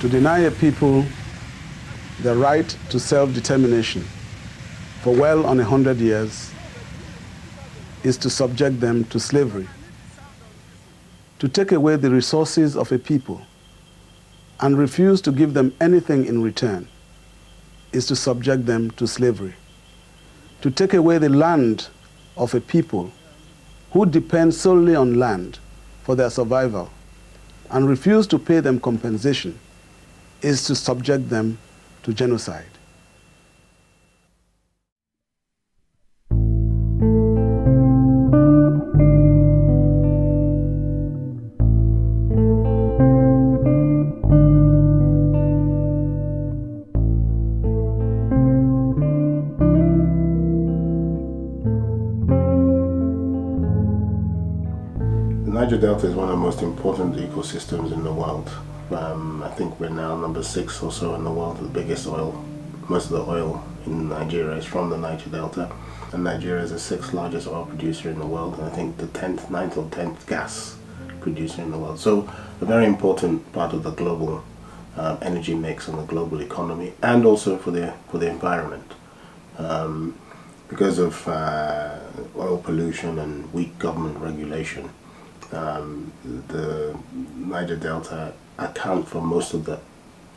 To deny a people the right to self-determination for well on 100 years is to subject them to slavery. To take away the resources of a people and refuse to give them anything in return is to subject them to slavery. To take away the land of a people who depend solely on land for their survival and refuse to pay them compensation is to subject them to genocide. The Niger Delta is one of the most important ecosystems in the world. I think we're now number 6 or so in the world, the biggest oil. Most of the oil in Nigeria is from the Niger Delta, and Nigeria is the 6th largest oil producer in the world, and I think the 9th or 10th gas producer in the world. So a very important part of the global energy mix and the global economy, and also for the environment. Because of oil pollution and weak government regulation, the Niger Delta account for most of the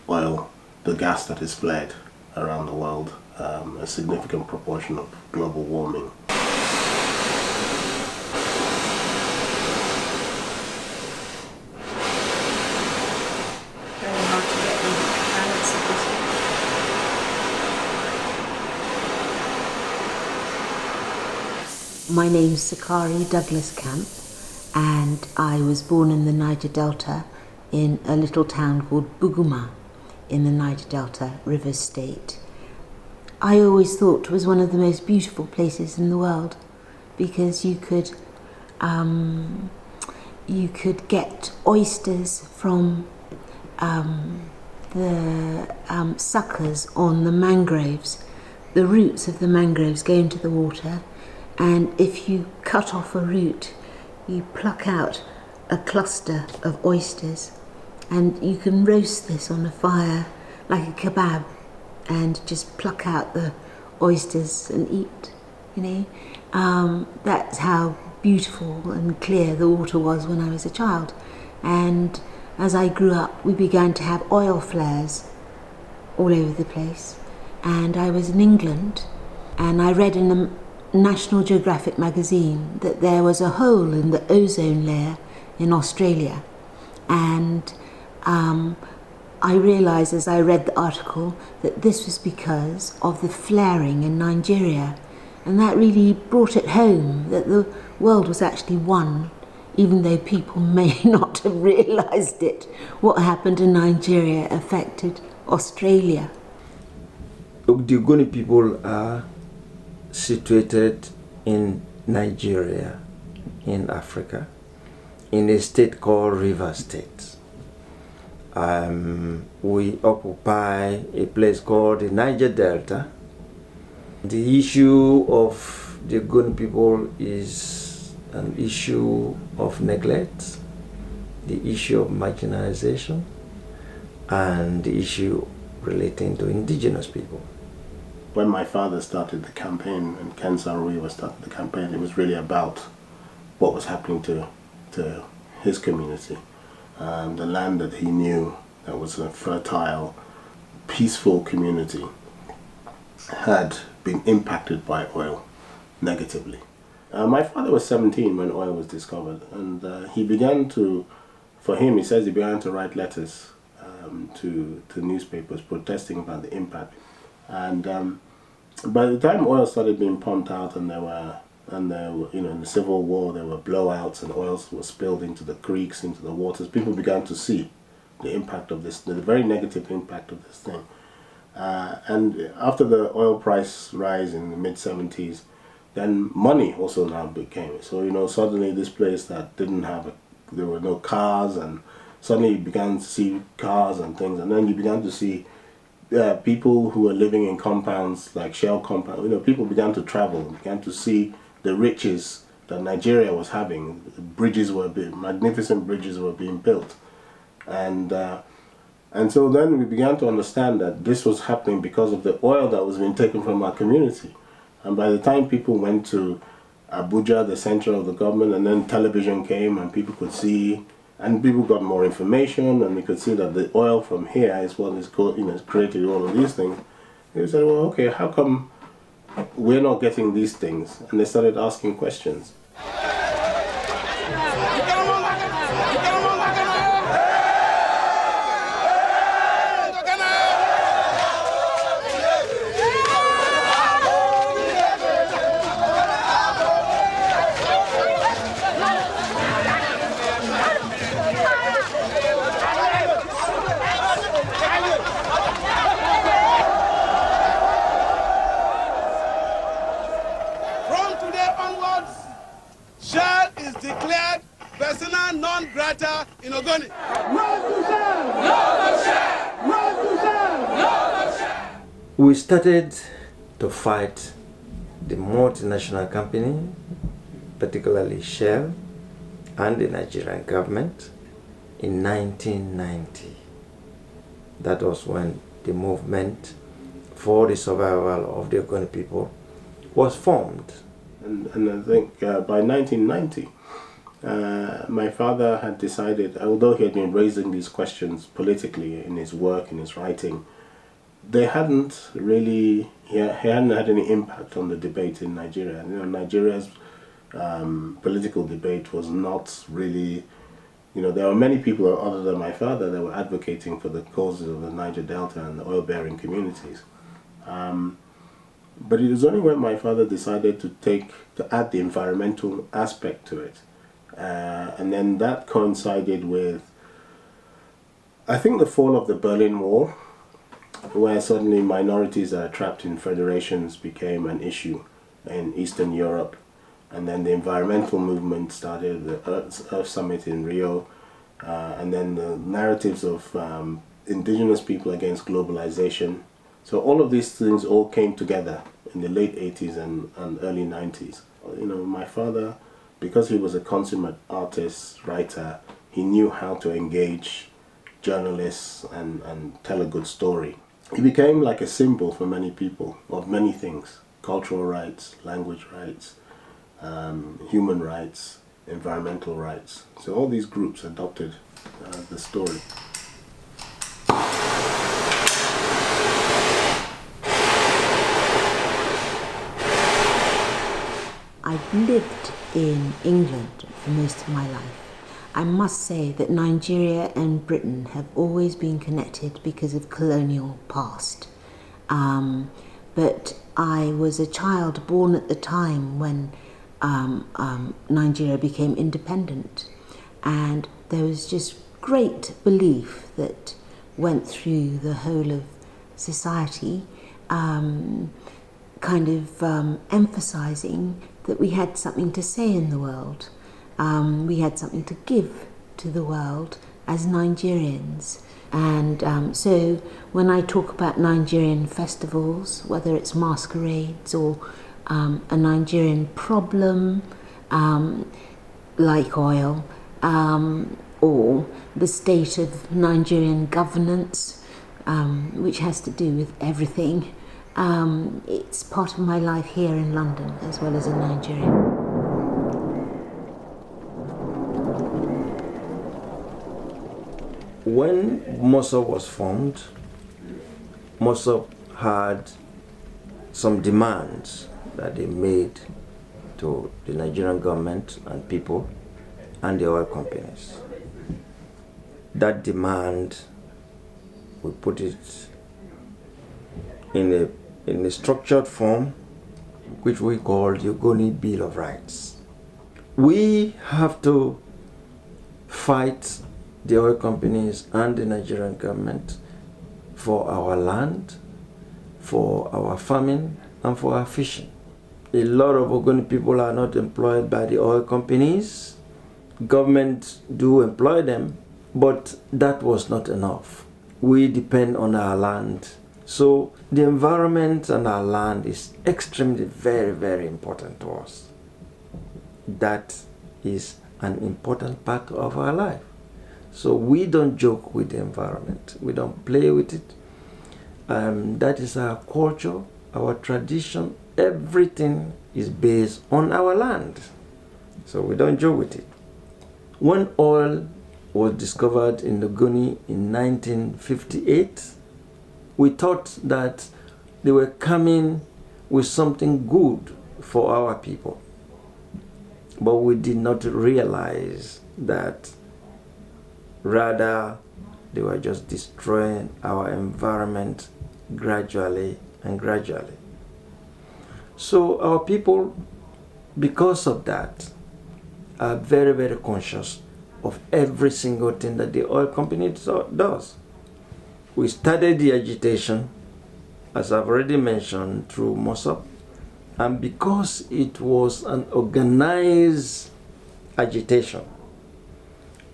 oil, the gas that is fled around the world, a significant proportion of global warming. Very hard to get the balance of this. My name's Sakari Douglas Camp, and I was born in the Niger Delta in a little town called Buguma in the Niger Delta, Rivers State. I always thought it was one of the most beautiful places in the world because you could get oysters from the suckers on the mangroves. The roots of the mangroves go into the water, and if you cut off a root, you pluck out a cluster of oysters, and you can roast this on a fire like a kebab and just pluck out the oysters and eat, That's how beautiful and clear the water was when I was a child. And as I grew up, we began to have oil flares all over the place. And I was in England, and I read in the National Geographic magazine that there was a hole in the ozone layer in Australia, and I realised as I read the article that this was because of the flaring in Nigeria, and that really brought it home that the world was actually one, even though people may not have realised it. What happened in Nigeria affected Australia. The Ogoni people are situated in Nigeria, in Africa, in a state called River State. We occupy a place called the Niger Delta. The issue of the Ogoni people is an issue of neglect, the issue of marginalization, and the issue relating to indigenous people. When my father started the campaign and Ken Saro-Wiwa started the campaign, it was really about what was happening to his community. The land that he knew that was a fertile, peaceful community had been impacted by oil negatively. My father was 17 when oil was discovered, and he says he began to write letters to newspapers protesting about the impact. And by the time oil started being pumped out, and there were in the Civil War there were blowouts and oil was spilled into the creeks, into the waters, people began to see the impact of this, the very negative impact of this thing. And after the oil price rise in the mid-70s, then money also now became it. So suddenly this place that there were no cars, and suddenly you began to see cars and things, and then you began to see people who were living in compounds like shell compounds. People began to travel, began to see the riches that Nigeria was having. Magnificent bridges were being built, and And so then we began to understand that this was happening because of the oil that was being taken from our community. And by the time people went to Abuja, the center of the government, and then television came and people could see, and people got more information, and we could see that the oil from here is what is created all of these things. They said, well, okay, how come we're not getting these things? And they started asking questions. Persona non grata in Ogoni. We started to fight the multinational company, particularly Shell, and the Nigerian government in 1990. That was when the movement for the survival of the Ogoni people was formed. And I think by 1990, my father had decided, although he had been raising these questions politically in his work, in his writing, they hadn't really, he hadn't had any impact on the debate in Nigeria. Nigeria's political debate was not really, there were many people other than my father that were advocating for the causes of the Niger Delta and the oil-bearing communities. But it was only when my father decided to add the environmental aspect to it. And then that coincided with, I think, the fall of the Berlin Wall, where suddenly minorities that are trapped in federations became an issue in Eastern Europe. And then the environmental movement started, the Earth Summit in Rio, and then the narratives of indigenous people against globalization. So all of these things all came together in the late 80s and early 90s. My father, because he was a consummate artist, writer, he knew how to engage journalists and tell a good story. He became like a symbol for many people of many things: cultural rights, language rights, human rights, environmental rights. So all these groups adopted the story. I've lived in England for most of my life. I must say that Nigeria and Britain have always been connected because of colonial past. But I was a child born at the time when Nigeria became independent, and there was just great belief that went through the whole of society, emphasizing that we had something to say in the world. We had something to give to the world as Nigerians. And so when I talk about Nigerian festivals, whether it's masquerades or a Nigerian problem like oil, or the state of Nigerian governance, which has to do with everything, it's part of my life here in London as well as in Nigeria. When MOSOP was formed, MOSOP had some demands that they made to the Nigerian government and people and the oil companies. That demand, we put it in a structured form, which we call the Ogoni Bill of Rights. We have to fight the oil companies and the Nigerian government for our land, for our farming, and for our fishing. A lot of Ogoni people are not employed by the oil companies. Government do employ them, but that was not enough. We depend on our land. So the environment and our land is extremely, very, very important to us. That is an important part of our life. So we don't joke with the environment. We don't play with it. That is our culture, our tradition. Everything is based on our land. So we don't joke with it. When oil was discovered in the Ogoni in 1958, we thought that they were coming with something good for our people. But we did not realize that rather they were just destroying our environment gradually and gradually. So our people, because of that, are very, very conscious of every single thing that the oil company does. We started the agitation, as I've already mentioned, through MOSOP, and because it was an organized agitation,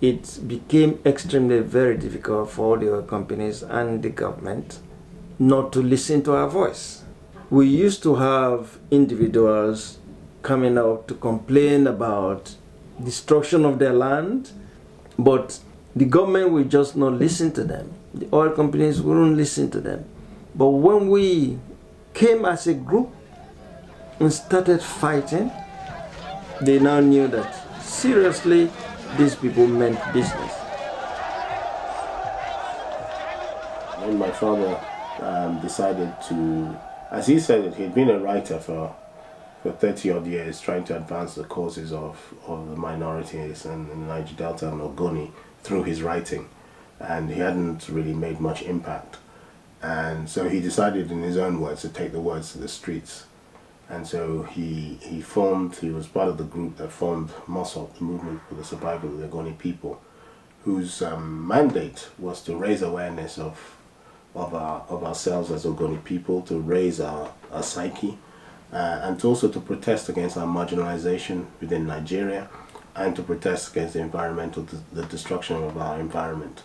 it became extremely very difficult for the oil companies and the government not to listen to our voice. We used to have individuals coming out to complain about destruction of their land, but the government will just not listen to them. The oil companies wouldn't listen to them. But when we came as a group and started fighting, they now knew that seriously these people meant business. When my father decided to, as he said it, he'd been a writer for 30 odd years trying to advance the causes of the minorities in the Niger Delta and Ogoni through his writing, and he hadn't really made much impact. And so he decided, in his own words, to take the words to the streets. And so he was part of the group that formed MOSOP, the Movement for the Survival of the Ogoni People, whose mandate was to raise awareness of ourselves as Ogoni people, to raise our psyche, and also to protest against our marginalization within Nigeria, and to protest against the destruction of our environment,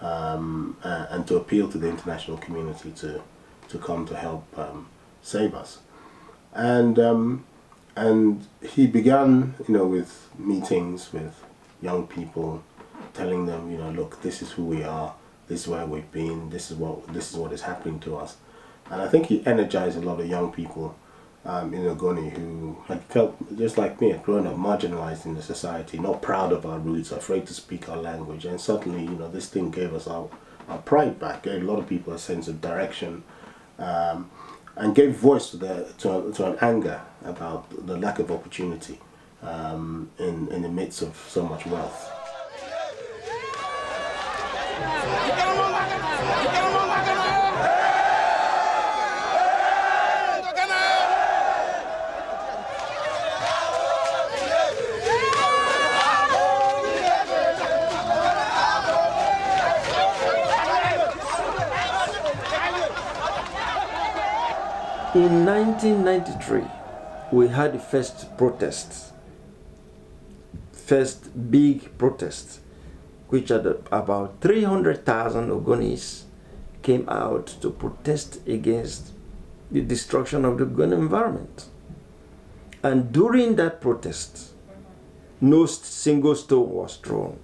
and to appeal to the international community to come to help save us. And he began, with meetings with young people, telling them, look, this is who we are, this is where we've been, this is what is happening to us. And I think he energized a lot of young people in Ogoni who had felt, just like me, had grown up marginalized in the society, not proud of our roots, afraid to speak our language. And suddenly, this thing gave us our pride back, gave a lot of people a sense of direction, and gave voice to an anger about the lack of opportunity in the midst of so much wealth. In 1993, we had the first big protest, which had about 300,000 Ogonis came out to protest against the destruction of the Ogoni environment. And during that protest, no single stone was thrown.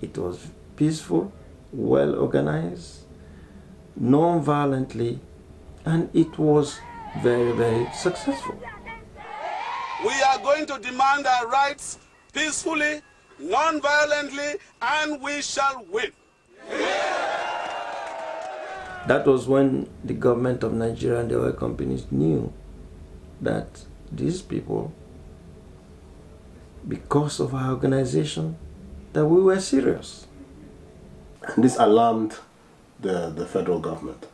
It was peaceful, well organized, non-violently, and it was very, very successful. We are going to demand our rights peacefully, non-violently, and we shall win. That was when the government of Nigeria and the oil companies knew that these people, because of our organization, that we were serious. And this alarmed the federal government.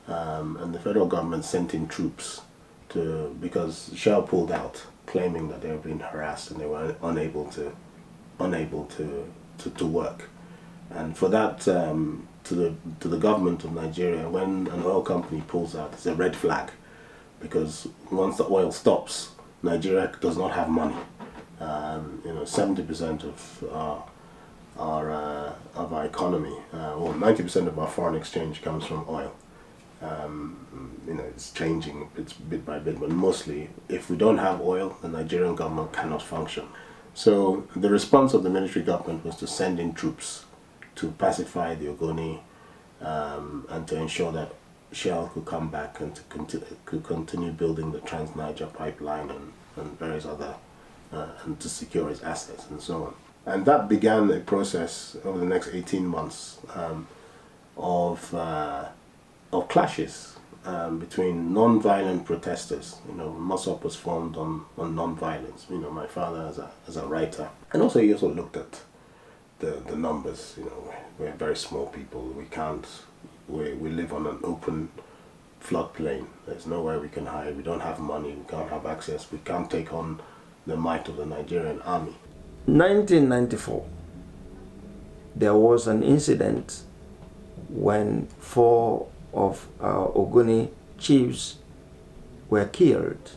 And the federal government sent in troops because Shell pulled out, claiming that they were being harassed and they were unable to work. And for that, to the government of Nigeria, when an oil company pulls out, it's a red flag, because once the oil stops, Nigeria does not have money. 70% of our economy, or 90% of our foreign exchange comes from oil. It's changing bit by bit, but mostly, if we don't have oil, the Nigerian government cannot function. So the response of the military government was to send in troops pacify the Ogoni and to ensure that Shell could come back and could continue building the Trans-Niger pipeline and various other, and to secure its assets and so on. And that began a process over the next 18 months of clashes between non-violent protesters. MOSOP was formed on non-violence. My father as a writer, and also he also looked at the numbers. We're very small people. We live on an open floodplain. There's nowhere we can hide. We don't have money. We can't have access. We can't take on the might of the Nigerian army. 1994, there was an incident when 4 of our Ogoni chiefs were killed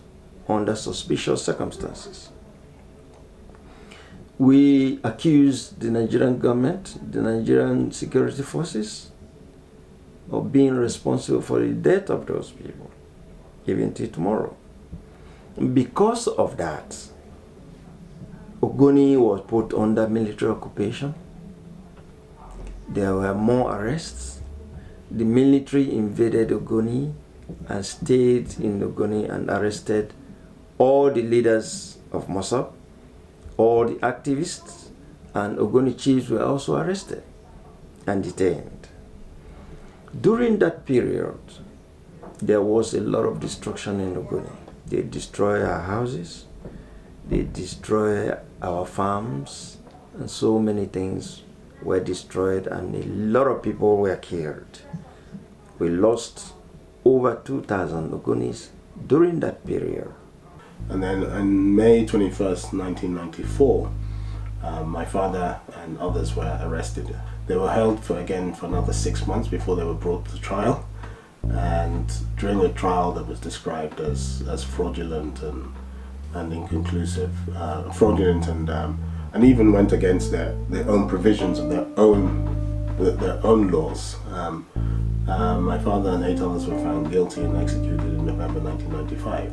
under suspicious circumstances. We accused the Nigerian government, the Nigerian security forces, of being responsible for the death of those people, even till tomorrow. Because of that, Ogoni was put under military occupation. There were more arrests. The military invaded Ogoni and stayed in Ogoni and arrested all the leaders of MOSOP, all the activists, and Ogoni chiefs were also arrested and detained. During that period, there was a lot of destruction in Ogoni. They destroyed our houses, they destroyed our farms, and so many things were destroyed, and a lot of people were killed. We lost over 2,000 Ogonis during that period. And then on May 21st, 1994, my father and others were arrested. They were held for another 6 months before they were brought to trial. And during the trial that was described as fraudulent and inconclusive, fraudulent and even went against their own provisions of their own laws. My father and 8 others were found guilty and executed in November 1995.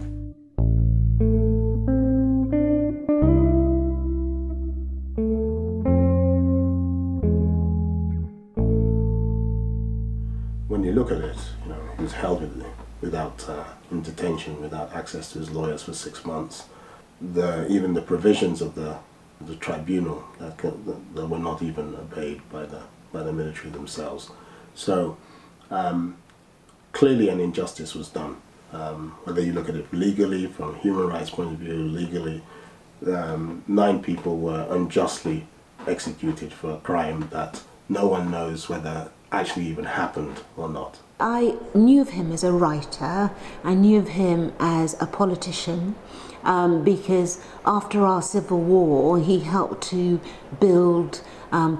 When you look at it, he was held in detention without access to his lawyers for 6 months. Even the provisions of the tribunal that were not even obeyed by the military themselves. So clearly an injustice was done. Whether you look at it legally, from a human rights point of view, legally, 9 people were unjustly executed for a crime that no one knows whether actually even happened or not. I knew of him as a writer, I knew of him as a politician, because after our civil war he helped to build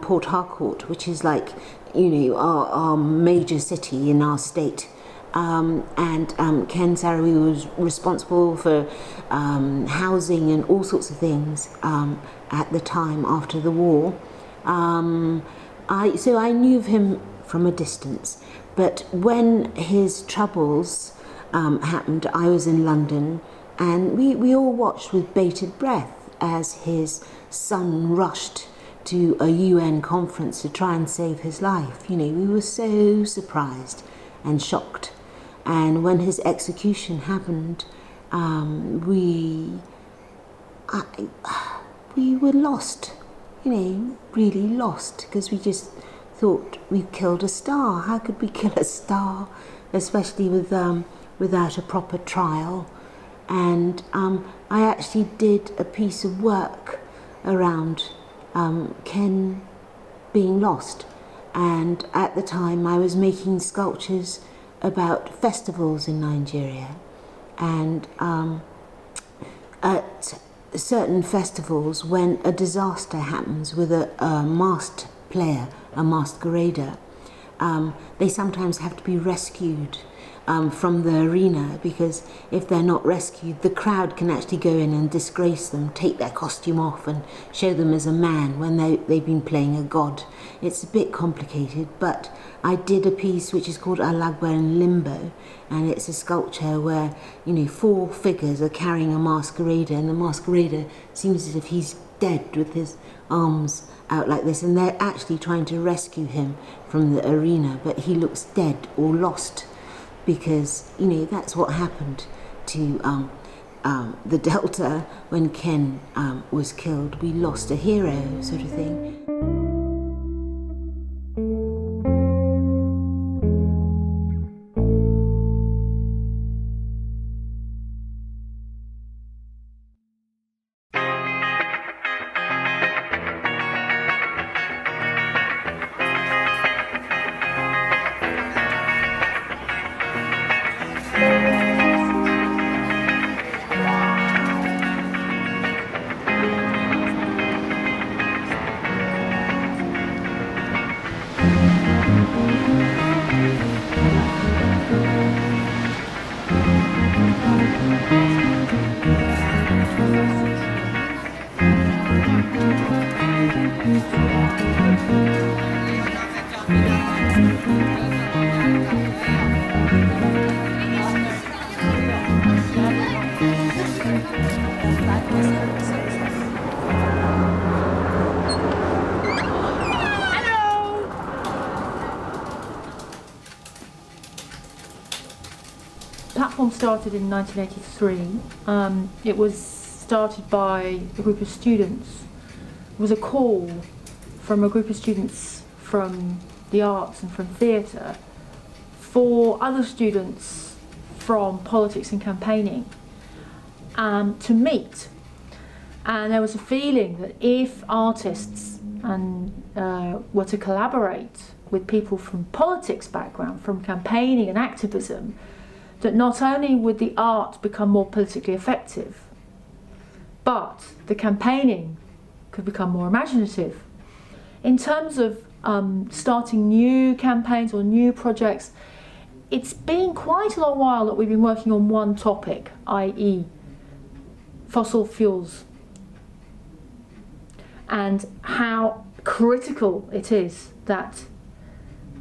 Port Harcourt, which is like, our major city in our state. And Ken Saro-Wiwa was responsible for housing and all sorts of things at the time after the war. So I knew of him from a distance, but when his troubles happened, I was in London, and we all watched with bated breath as his son rushed to a UN conference to try and save his life. We were so surprised and shocked. And when his execution happened, we were lost, really lost, because we just thought we killed a star. How could we kill a star, especially without a proper trial? And I actually did a piece of work around Ken being lost. And at the time I was making sculptures about festivals in Nigeria. And at certain festivals, when a disaster happens with a masked player, a masquerader, they sometimes have to be rescued from the arena, because if they're not rescued, the crowd can actually go in and disgrace them, take their costume off and show them as a man when they've been playing a god. It's a bit complicated, but I did a piece which is called Alagba in Limbo, and it's a sculpture where 4 figures are carrying a masquerader, and the masquerader seems as if he's dead with his arms out like this, and they're actually trying to rescue him from the arena, but he looks dead or lost, because, you know, that's what happened to the Delta when Ken was killed. We lost a hero, sort of thing. Started in 1983. It was started by a group of students. It was a call from a group of students from the arts and from theatre for other students from politics and campaigning to meet. And there was a feeling that if artists were to collaborate with people from politics background, from campaigning and activism, that not only would the art become more politically effective, but the campaigning could become more imaginative. In terms of starting new campaigns or new projects, it's been quite a long while that we've been working on one topic, i.e. fossil fuels, and how critical it is that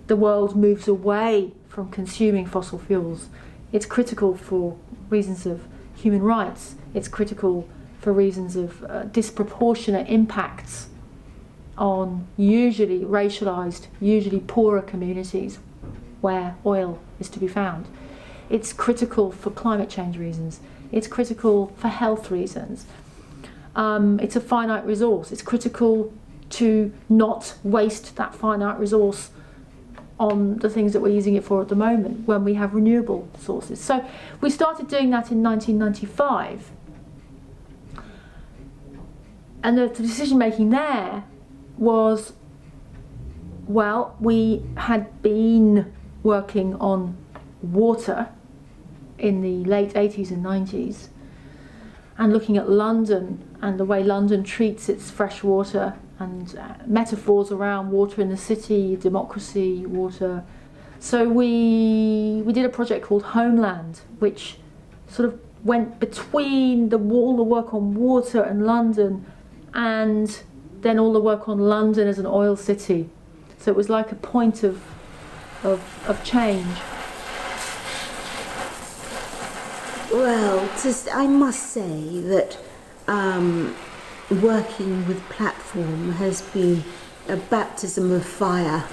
the world moves away from consuming fossil fuels. It's critical for reasons of human rights. It's critical for reasons of disproportionate impacts on usually racialised, usually poorer communities where oil is to be found. It's critical for climate change reasons. It's critical for health reasons. It's a finite resource. It's critical to not waste that finite resource on the things that we're using it for at the moment when we have renewable sources. So we started doing that in 1995. And the decision making there was, well, we had been working on water in the late 80s and 90s and looking at London and the way London treats its fresh water and metaphors around water in the city, democracy, water. So we did a project called Homeland, which sort of went between all the work on water and London, and then all the work on London as an oil city. So it was like a point of change. Well, I must say that working with Platform has been a baptism of fire.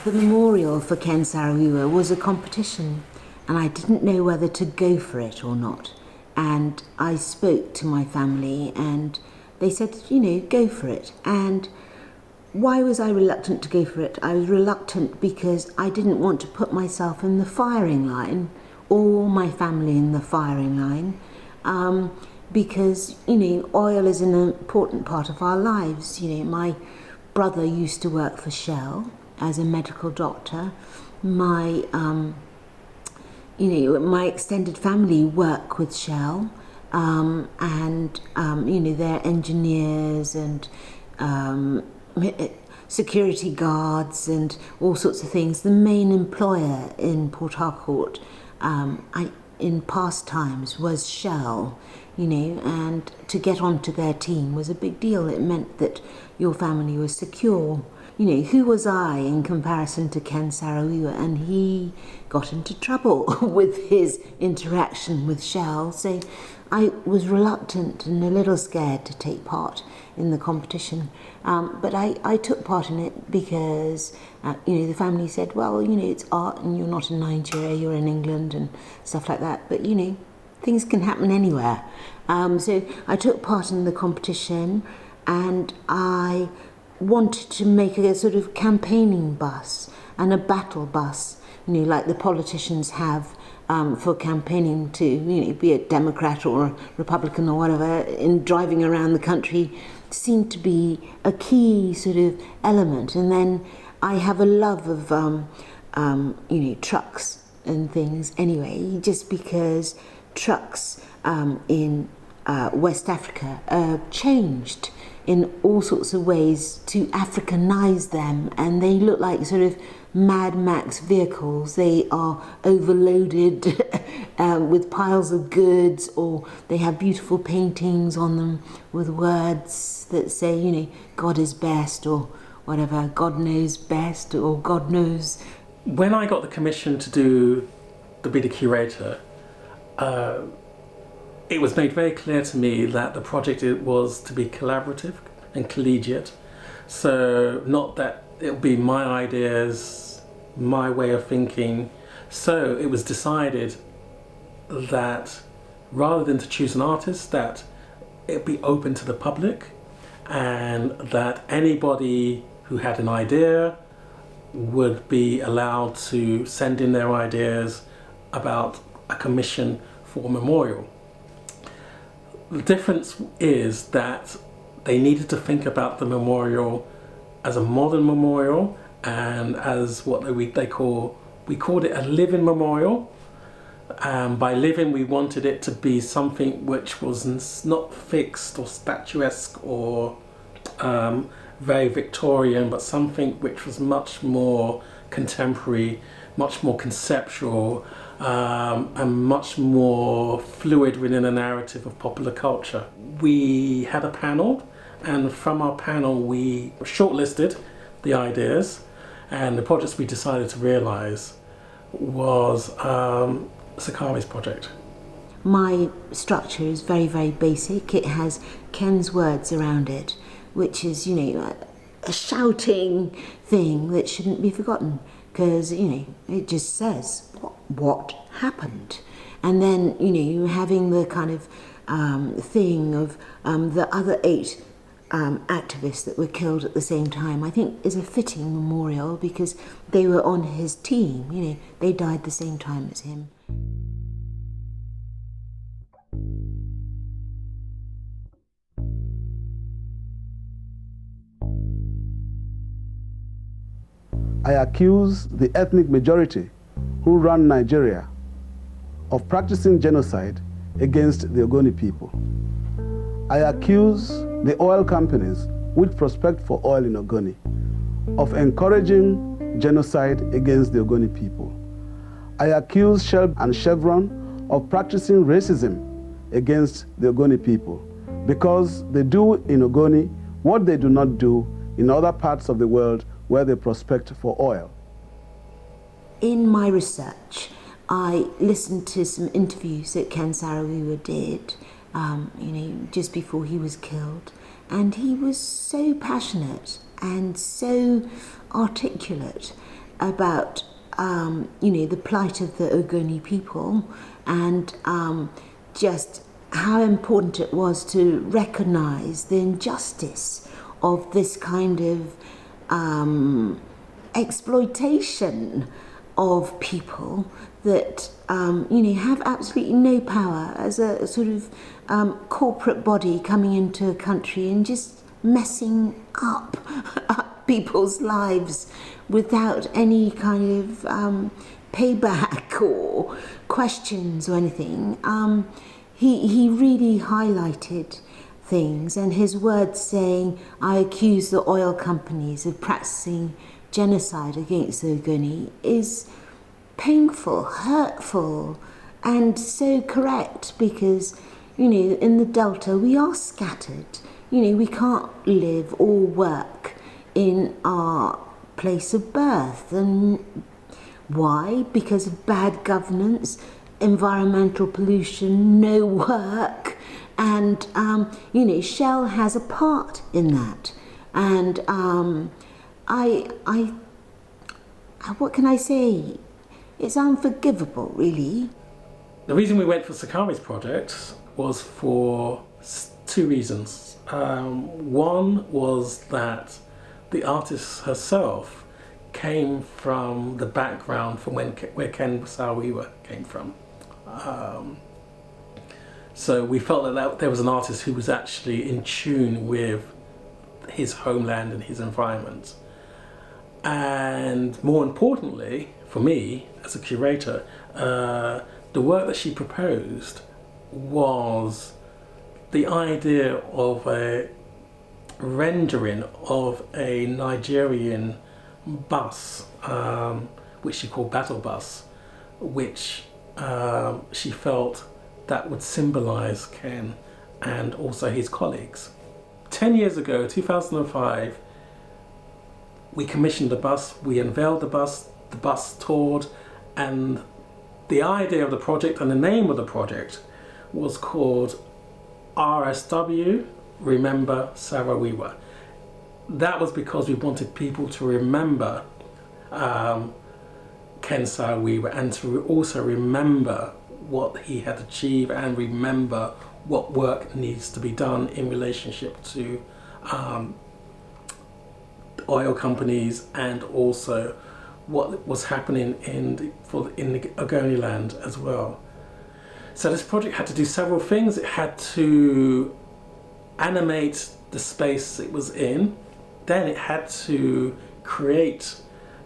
The memorial for Ken Saro-Wiwa was a competition, and I didn't know whether to go for it or not. And I spoke to my family and they said, you know, go for it. And why was I reluctant to go for it? I was reluctant because I didn't want to put myself in the firing line, or my family in the firing line, because, you know, oil is an important part of our lives. You know, my brother used to work for Shell as a medical doctor. My my extended family work with Shell, and you know, they're engineers and security guards and all sorts of things. The main employer in Port Harcourt in past times was Shell, you know, and to get onto their team was a big deal. It meant that your family was secure. you know, who was I in comparison to Ken Saro-Wiwa? And he got into trouble with his interaction with Shell. So I was reluctant and a little scared to take part in the competition. But I took part in it because, you know, the family said, well, you know, it's art and you're not in Nigeria, you're in England and stuff like that. But, you know, things can happen anywhere. So I took part in the competition, and I wanted to make a sort of campaigning bus and a battle bus, you know, like the politicians have for campaigning to, you know, be a Democrat or a Republican or whatever, in driving around the country seemed to be a key sort of element. And then I have a love of, you know, trucks and things anyway, just because trucks in West Africa changed in all sorts of ways to Africanize them, and they look like sort of Mad Max vehicles. They are overloaded with piles of goods, or they have beautiful paintings on them with words that say, you know, God is best, or whatever, God knows best, or God knows. When I got the commission to be the curator, it was made very clear to me that the project was to be collaborative and collegiate. So not that it would be my ideas, my way of thinking. So it was decided that rather than to choose an artist, that it be open to the public, and that anybody who had an idea would be allowed to send in their ideas about a commission for a memorial. The difference is that they needed to think about the memorial as a modern memorial, and as what we called it a living memorial. By living, we wanted it to be something which was not fixed or statuesque or very Victorian, but something which was much more contemporary, much more conceptual, and much more fluid within a narrative of popular culture. We had a panel, and from our panel we shortlisted the ideas, and the projects we decided to realise was Sakari's project. My structure is very, very basic. It has Ken's words around it, which is, you know, a shouting thing that shouldn't be forgotten, because, you know, it just says what happened. And then, you know, you having the kind of thing of the other 8 activists that were killed at the same time, I think is a fitting memorial, because they were on his team, you know, they died the same time as him. I accuse the ethnic majority who run Nigeria of practicing genocide against the Ogoni people. I accuse the oil companies which prospect for oil in Ogoni of encouraging genocide against the Ogoni people. I accuse Shell and Chevron of practicing racism against the Ogoni people, because they do in Ogoni what they do not do in other parts of the world where they prospect for oil. In my research, I listened to some interviews that Ken Saro-Wiwa did, you know, just before he was killed, and he was so passionate and so articulate about, you know, the plight of the Ogoni people, and just how important it was to recognise the injustice of this kind of exploitation of people that, you know, have absolutely no power, as a sort of corporate body coming into a country and just messing up people's lives without any kind of payback or questions or anything. He really highlighted things, and his words saying, I accuse the oil companies of practicing genocide against the Ogoni, is painful, hurtful, and so correct, because, you know, in the Delta we are scattered. You know, we can't live or work in our place of birth. And why? Because of bad governance, environmental pollution, no work, and Shell has a part in that. And what can I say? It's unforgivable, really. The reason we went for Sakari's project was for two reasons. One was that the artist herself came from the background from where Ken Saro-Wiwa came from. So we felt that there was an artist who was actually in tune with his homeland and his environment. And more importantly, for me, as a curator, the work that she proposed was the idea of a rendering of a Nigerian bus, which she called Battle Bus, which she felt that would symbolize Ken and also his colleagues. 10 years ago, 2005, we commissioned the bus, we unveiled the bus toured, and the idea of the project and the name of the project was called RSW, Remember Saro-Wiwa. That was because we wanted people to remember Ken Saro-Wiwa and to also remember what he had achieved and remember what work needs to be done in relationship to oil companies and also what was happening in the Ogoni land as well. So this project had to do several things. It had to animate the space it was in, then it had to create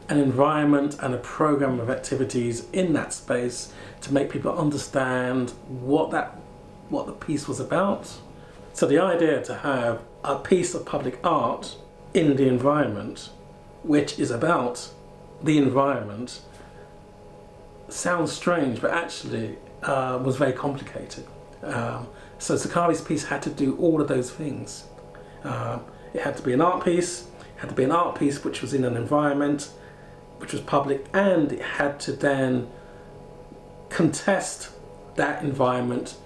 an environment and a program of activities in that space to make people understand what the piece was about. So the idea to have a piece of public art in the environment, which is about the environment, sounds strange, but actually was very complicated. So Sakari's piece had to do all of those things. It had to be an art piece, it had to be an art piece which was in an environment which was public, and it had to then contest that environment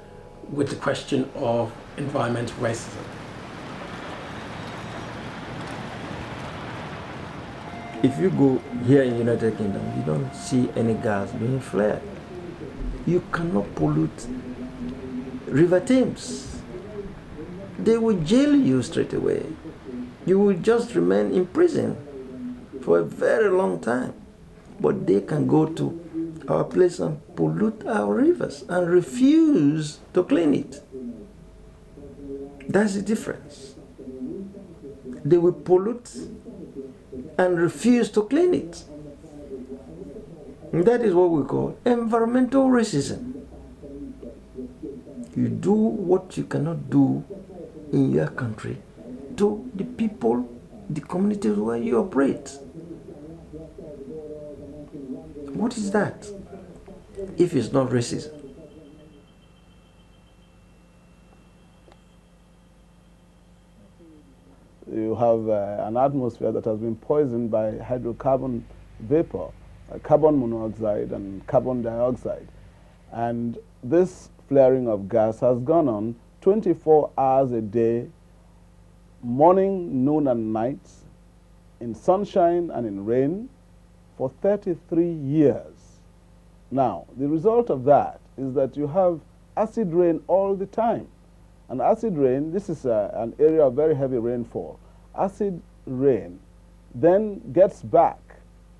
with the question of environmental racism. If you go here in the United Kingdom, you don't see any gas being flared. You cannot pollute River Thames. They will jail you straight away. You will just remain in prison for a very long time. But they can go to our place and pollute our rivers and refuse to clean it. That's the difference. They will pollute and refuse to clean it. And that is what we call environmental racism. You do what you cannot do in your country to the people, the communities where you operate. What is that if it's not racism? You have an atmosphere that has been poisoned by hydrocarbon vapor, carbon monoxide and carbon dioxide. And this flaring of gas has gone on 24 hours a day, morning, noon and night, in sunshine and in rain, for 33 years. Now, the result of that is that you have acid rain all the time. And acid rain, this is an area of very heavy rainfall. Acid rain then gets back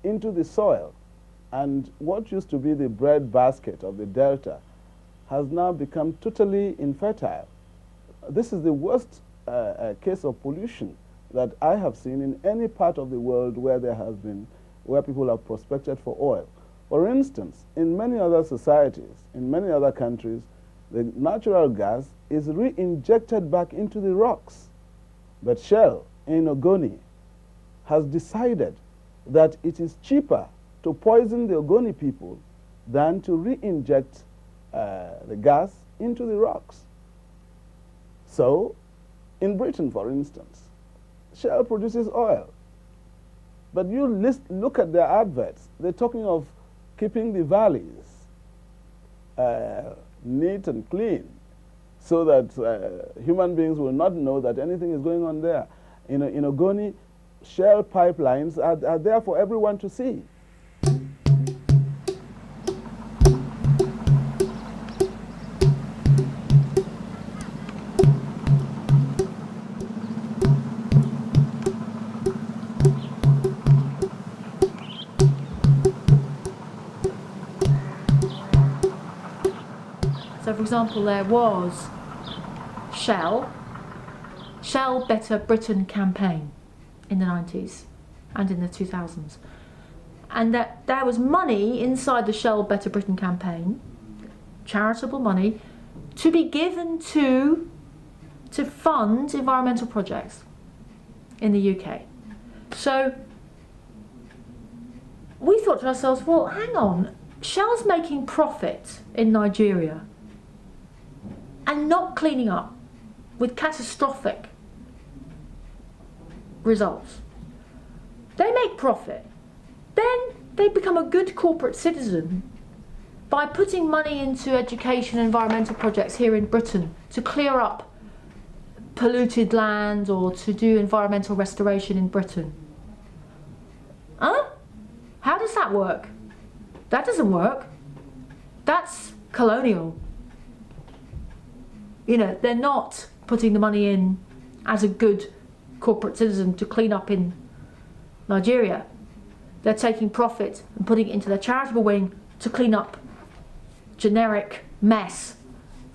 into the soil, and what used to be the bread basket of the delta has now become totally infertile. This is the worst case of pollution that I have seen in any part of the world where where people have prospected for oil. For instance, in many other societies, in many other countries, the natural gas is re-injected back into the rocks. But Shell in Ogoni has decided that it is cheaper to poison the Ogoni people than to re-inject the gas into the rocks. So, in Britain, for instance, Shell produces oil. But you look at their adverts, they're talking of keeping the valleys neat and clean so that human beings will not know that anything is going on there. In Ogoni, Shell pipelines are there for everyone to see. So, for example, there was Shell Better Britain campaign in the 90s and in the 2000s. And that there was money inside the Shell Better Britain campaign, charitable money, to be given to fund environmental projects in the UK. So we thought to ourselves, well, hang on, Shell's making profit in Nigeria and not cleaning up with catastrophic results. They make profit. Then they become a good corporate citizen by putting money into education and environmental projects here in Britain to clear up polluted land or to do environmental restoration in Britain. Huh? How does that work? That doesn't work. That's colonial. You know, they're not putting the money in as a good corporate citizen to clean up in Nigeria. They're taking profit and putting it into their charitable wing to clean up generic mess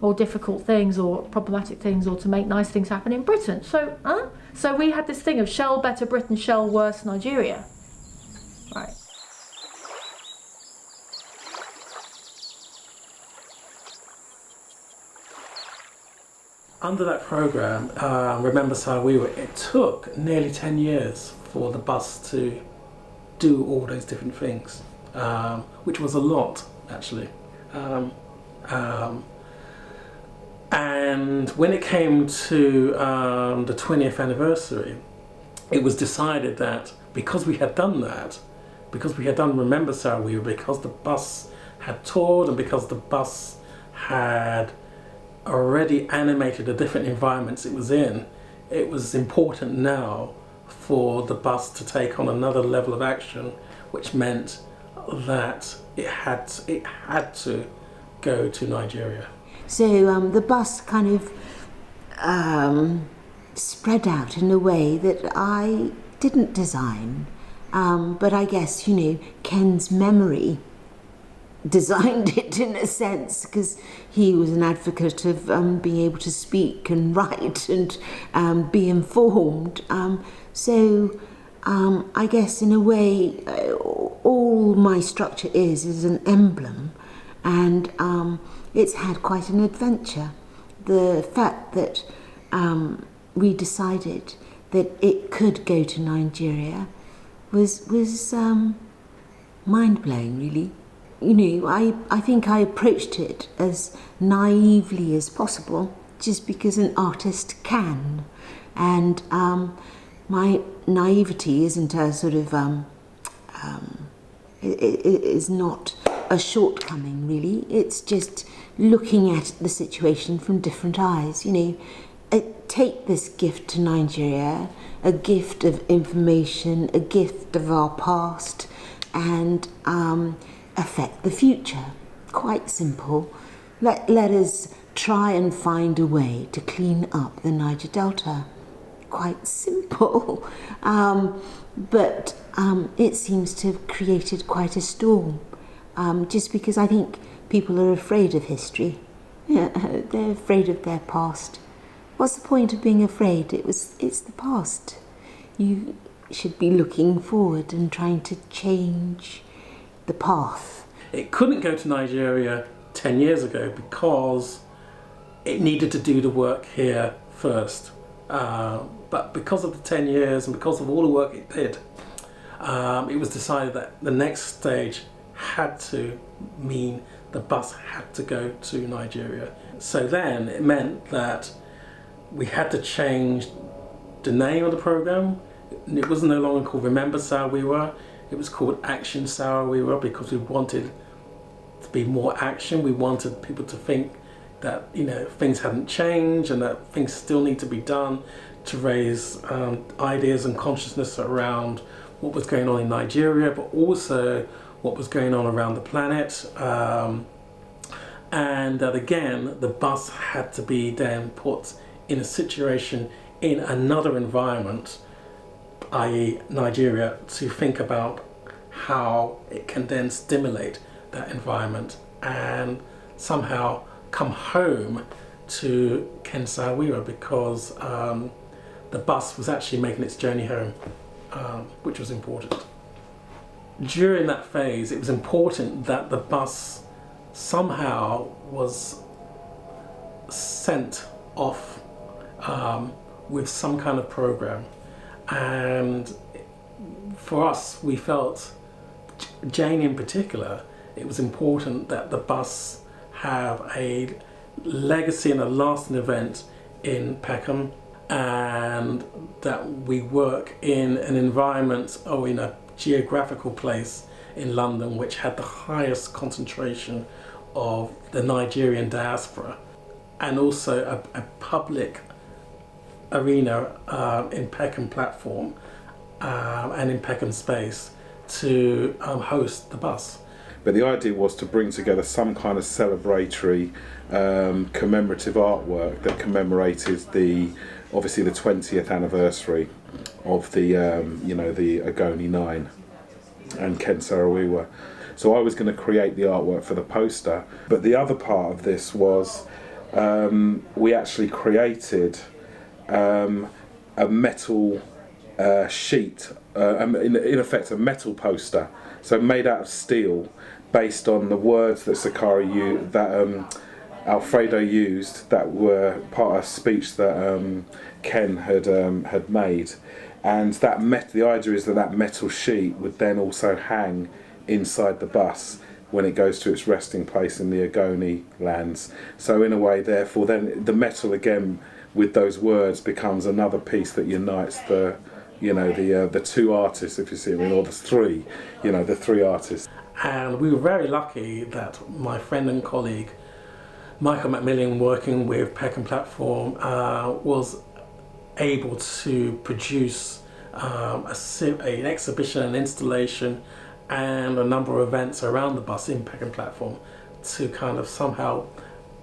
or difficult things or problematic things or to make nice things happen in Britain. So we had this thing of Shell Better Britain, Shell Worse Nigeria. Right. Under that programme, Remember Saro-Wiwa, it took nearly 10 years for the bus to do all those different things, which was a lot, actually. And when it came to the 20th anniversary, it was decided that because we had done that, because we had done Remember Saro-Wiwa, because the bus had toured and because the bus had already animated the different environments it was in, it was important now for the bus to take on another level of action, which meant that it had to go to Nigeria. So the bus kind of spread out in a way that I didn't design, but I guess, you know, Ken's memory designed it in a sense, because he was an advocate of being able to speak and write and be informed. So I guess in a way all my structure is an emblem, and it's had quite an adventure. The fact that we decided that it could go to Nigeria was mind-blowing, really. You know, I think I approached it as naively as possible, just because an artist can. And my naivety isn't a sort of, it is not a shortcoming, really. It's just looking at the situation from different eyes. You know, take this gift to Nigeria, a gift of information, a gift of our past, and affect the future. Quite simple. Let us try and find a way to clean up the Niger Delta. Quite simple. But it seems to have created quite a storm. Just because I think people are afraid of history. They're afraid of their past. What's the point of being afraid? It's the past. You should be looking forward and trying to change the path. It couldn't go to Nigeria 10 years ago because it needed to do the work here first. But because of the 10 years and because of all the work it did, it was decided that the next stage had to mean the bus had to go to Nigeria. So then it meant that we had to change the name of the program, It was no longer called Remember Saro-Wiwa, it was called Action Saro-Wiwa, because we wanted to be more action. We wanted people to think that, you know, things hadn't changed and that things still need to be done to raise ideas and consciousness around what was going on in Nigeria, but also what was going on around the planet. And that again, the bus had to be then put in a situation in another environment, i.e. Nigeria, to think about how it can then stimulate that environment and somehow come home to Ken Saro-Wiwa, because the bus was actually making its journey home, which was important. During that phase, it was important that the bus somehow was sent off with some kind of program. And for us, we felt, Jane in particular, it was important that the bus have a legacy and a lasting event in Peckham, and that we work in an environment or in a geographical place in London which had the highest concentration of the Nigerian diaspora, and also a public arena in Peckham platform and in Peckham space to host the bus. But the idea was to bring together some kind of celebratory commemorative artwork that commemorated obviously the 20th anniversary of the the Ogoni 9 and Ken Saro-Wiwa. So I was going to create the artwork for the poster, but the other part of this was we actually created a metal sheet, in effect a metal poster, so made out of steel, based on the words that Alfredo used, that were part of a speech that Ken had made. And the idea is that metal sheet would then also hang inside the bus when it goes to its resting place in the Ogoni lands. So in a way, therefore, then the metal again with those words becomes another piece that unites the two artists, if you see what I mean, or the three artists. And we were very lucky that my friend and colleague Michael Macmillan, working with Peckham Platform, was able to produce an exhibition, an installation, and a number of events around the bus in Peckham Platform to kind of somehow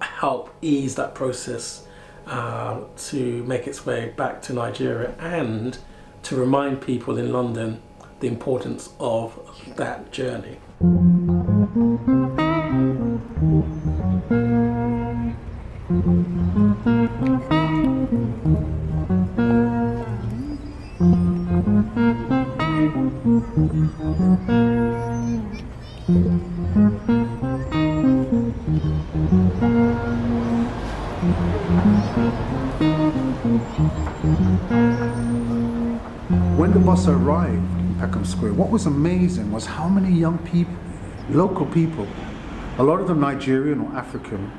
help ease that process to make its way back to Nigeria, and to remind people in London the importance of that journey. When the bus arrived in Peckham Square, what was amazing was how many young people, local people, a lot of them Nigerian or African,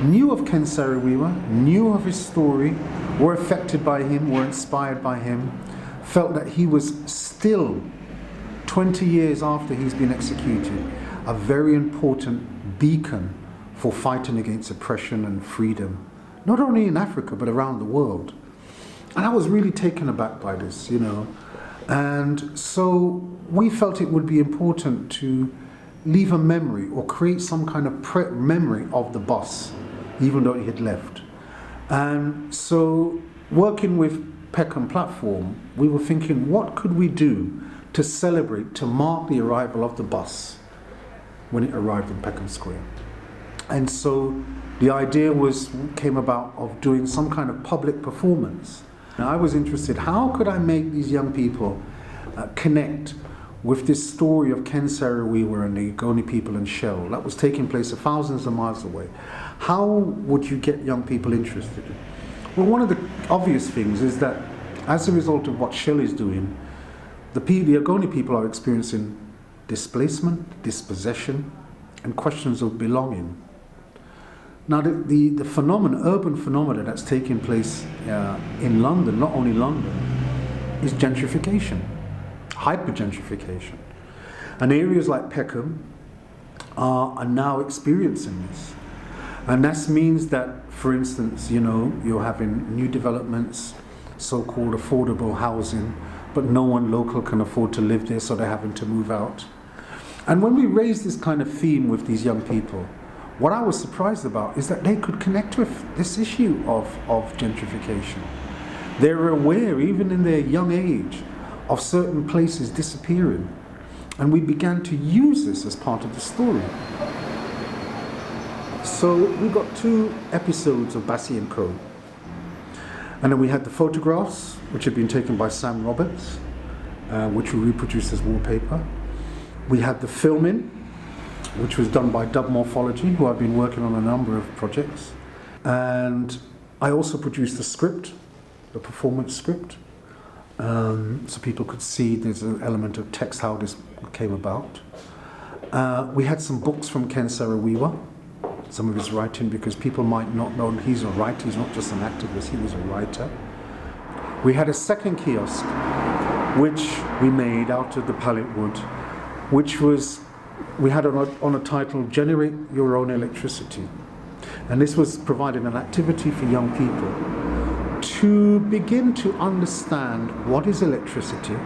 knew of Ken Saro-Wiwa, knew of his story, were affected by him, were inspired by him, felt that he was still, 20 years after he's been executed, a very important beacon for fighting against oppression and freedom, not only in Africa but around the world. And I was really taken aback by this, and so we felt it would be important to leave a memory or create some kind of memory of the bus, even though he had left. And so, working with Peckham Platform, we were thinking, what could we do to celebrate, to mark the arrival of the bus when it arrived in Peckham Square? And so the idea came about of doing some kind of public performance. And I was interested, how could I make these young people connect with this story of Ken Saro-Wiwa and the Ogoni people in Shell that was taking place thousands of miles away? How would you get young people interested? Well, one of the obvious things is that as a result of what Shell is doing, the Ogoni people are experiencing displacement, dispossession, and questions of belonging. Now, the urban phenomena that's taking place in London, not only London, is gentrification, hyper-gentrification. And areas like Peckham are now experiencing this. And that means that, for instance, you're having new developments, so-called affordable housing, but no one local can afford to live there, so they're having to move out. And when we raise this kind of theme with these young people, what I was surprised about is that they could connect with this issue of gentrification. They're aware, even in their young age, of certain places disappearing. And we began to use this as part of the story. So we got 2 episodes of Bassie and Co. And then we had the photographs, which had been taken by Sam Roberts, which we reproduced as wallpaper. We had the filming, which was done by Dub Morphology, who I've been working on a number of projects. And I also produced the script, the performance script, so people could see there's an element of text, how this came about. We had some books from Ken Saro-Wiwa, some of his writing, because people might not know he's a writer, he's not just an activist, he was a writer. We had a second kiosk, which we made out of the pallet wood, which was, we had on a title, Generate Your Own Electricity. And this was providing an activity for young people to begin to understand what is electricity,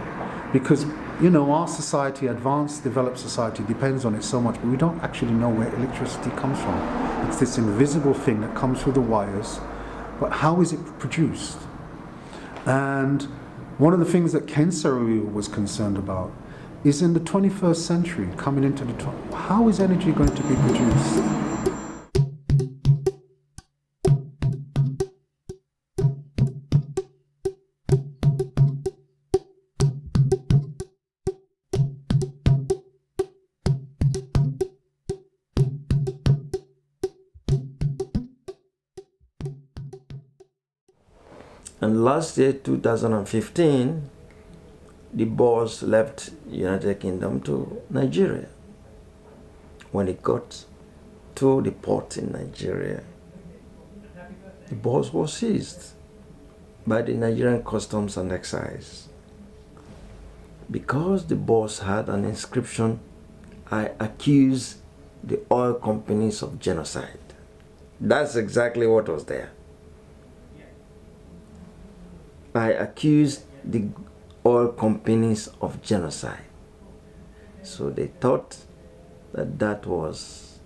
because our society, advanced, developed society, depends on it so much, but we don't actually know where electricity comes from. It's this invisible thing that comes through the wires, but how is it produced? And one of the things that Ken Saro-Wiwa was concerned about is in the 21st century, coming into how is energy going to be produced? And last year, 2015, the boss left United Kingdom to Nigeria. When he got to the port in Nigeria, the boss was seized by the Nigerian Customs and Excise. Because the boss had an inscription, I accuse the oil companies of genocide. That's exactly what was there. I accused the oil companies of genocide. So they thought that that was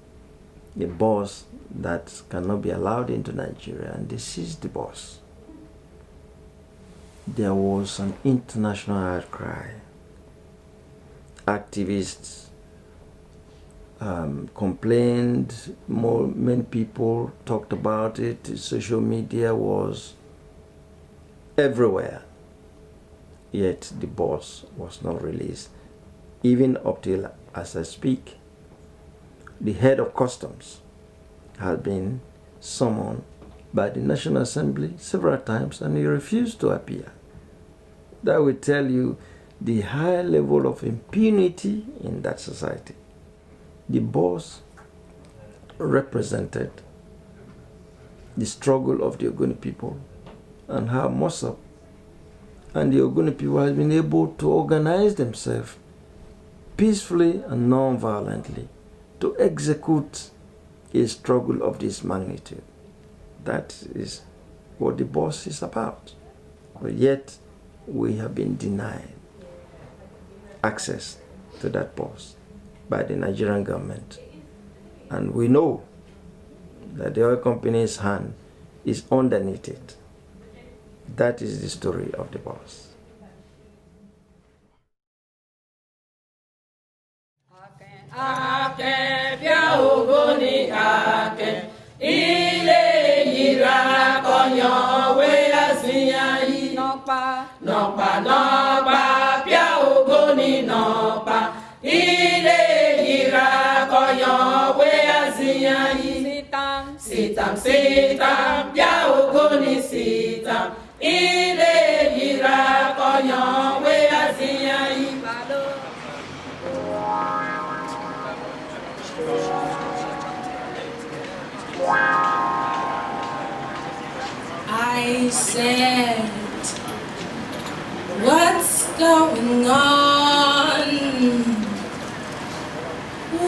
the boss that cannot be allowed into Nigeria, and they seized the boss. There was an international outcry. Activists complained, many people talked about it, social media was everywhere. Yet the boss was not released. Even up till as I speak, the head of customs has been summoned by the National Assembly several times and he refused to appear. That will tell you the high level of impunity in that society. The boss represented the struggle of the Ogoni people and how Mossop and the Ogoni people have been able to organize themselves peacefully and non-violently to execute a struggle of this magnitude. That is what the boss is about. But yet, we have been denied access to that boss by the Nigerian government. And we know that the oil company's hand is underneath it. That is the story of the boss. Sitam, sitam, ya ogoni sitam. Ile yira koyon we asiyan ibalo. I said, what going on?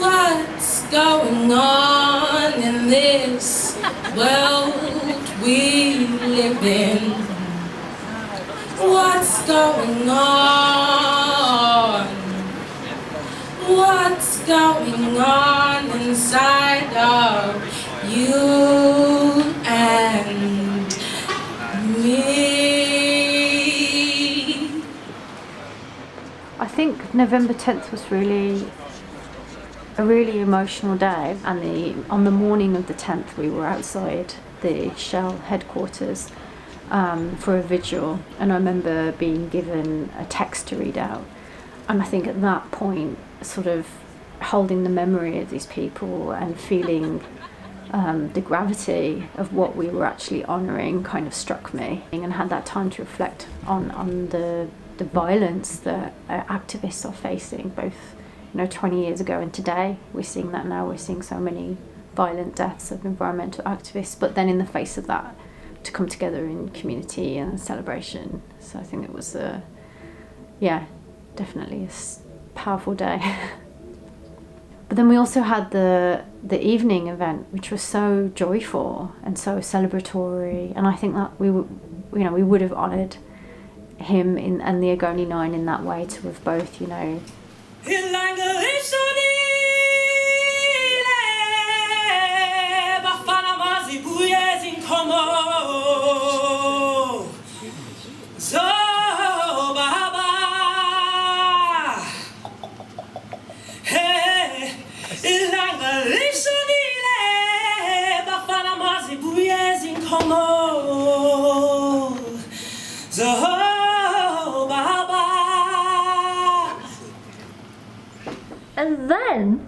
What's going on in this world we live in? What's going on? What's going on inside of you and me? I think November 10th was really a really emotional day, and on the morning of the 10th we were outside the Shell headquarters for a vigil, and I remember being given a text to read out, and I think at that point sort of holding the memory of these people and feeling the gravity of what we were actually honouring kind of struck me, and had that time to reflect on the violence that activists are facing, both 20 years ago and today. We're seeing that now. We're seeing so many violent deaths of environmental activists, but then in the face of that, to come together in community and celebration. So I think it was definitely a powerful day. But then we also had the evening event, which was so joyful and so celebratory, and I think that we would have honoured him and the Ogoni Nine in that way, to have both, And then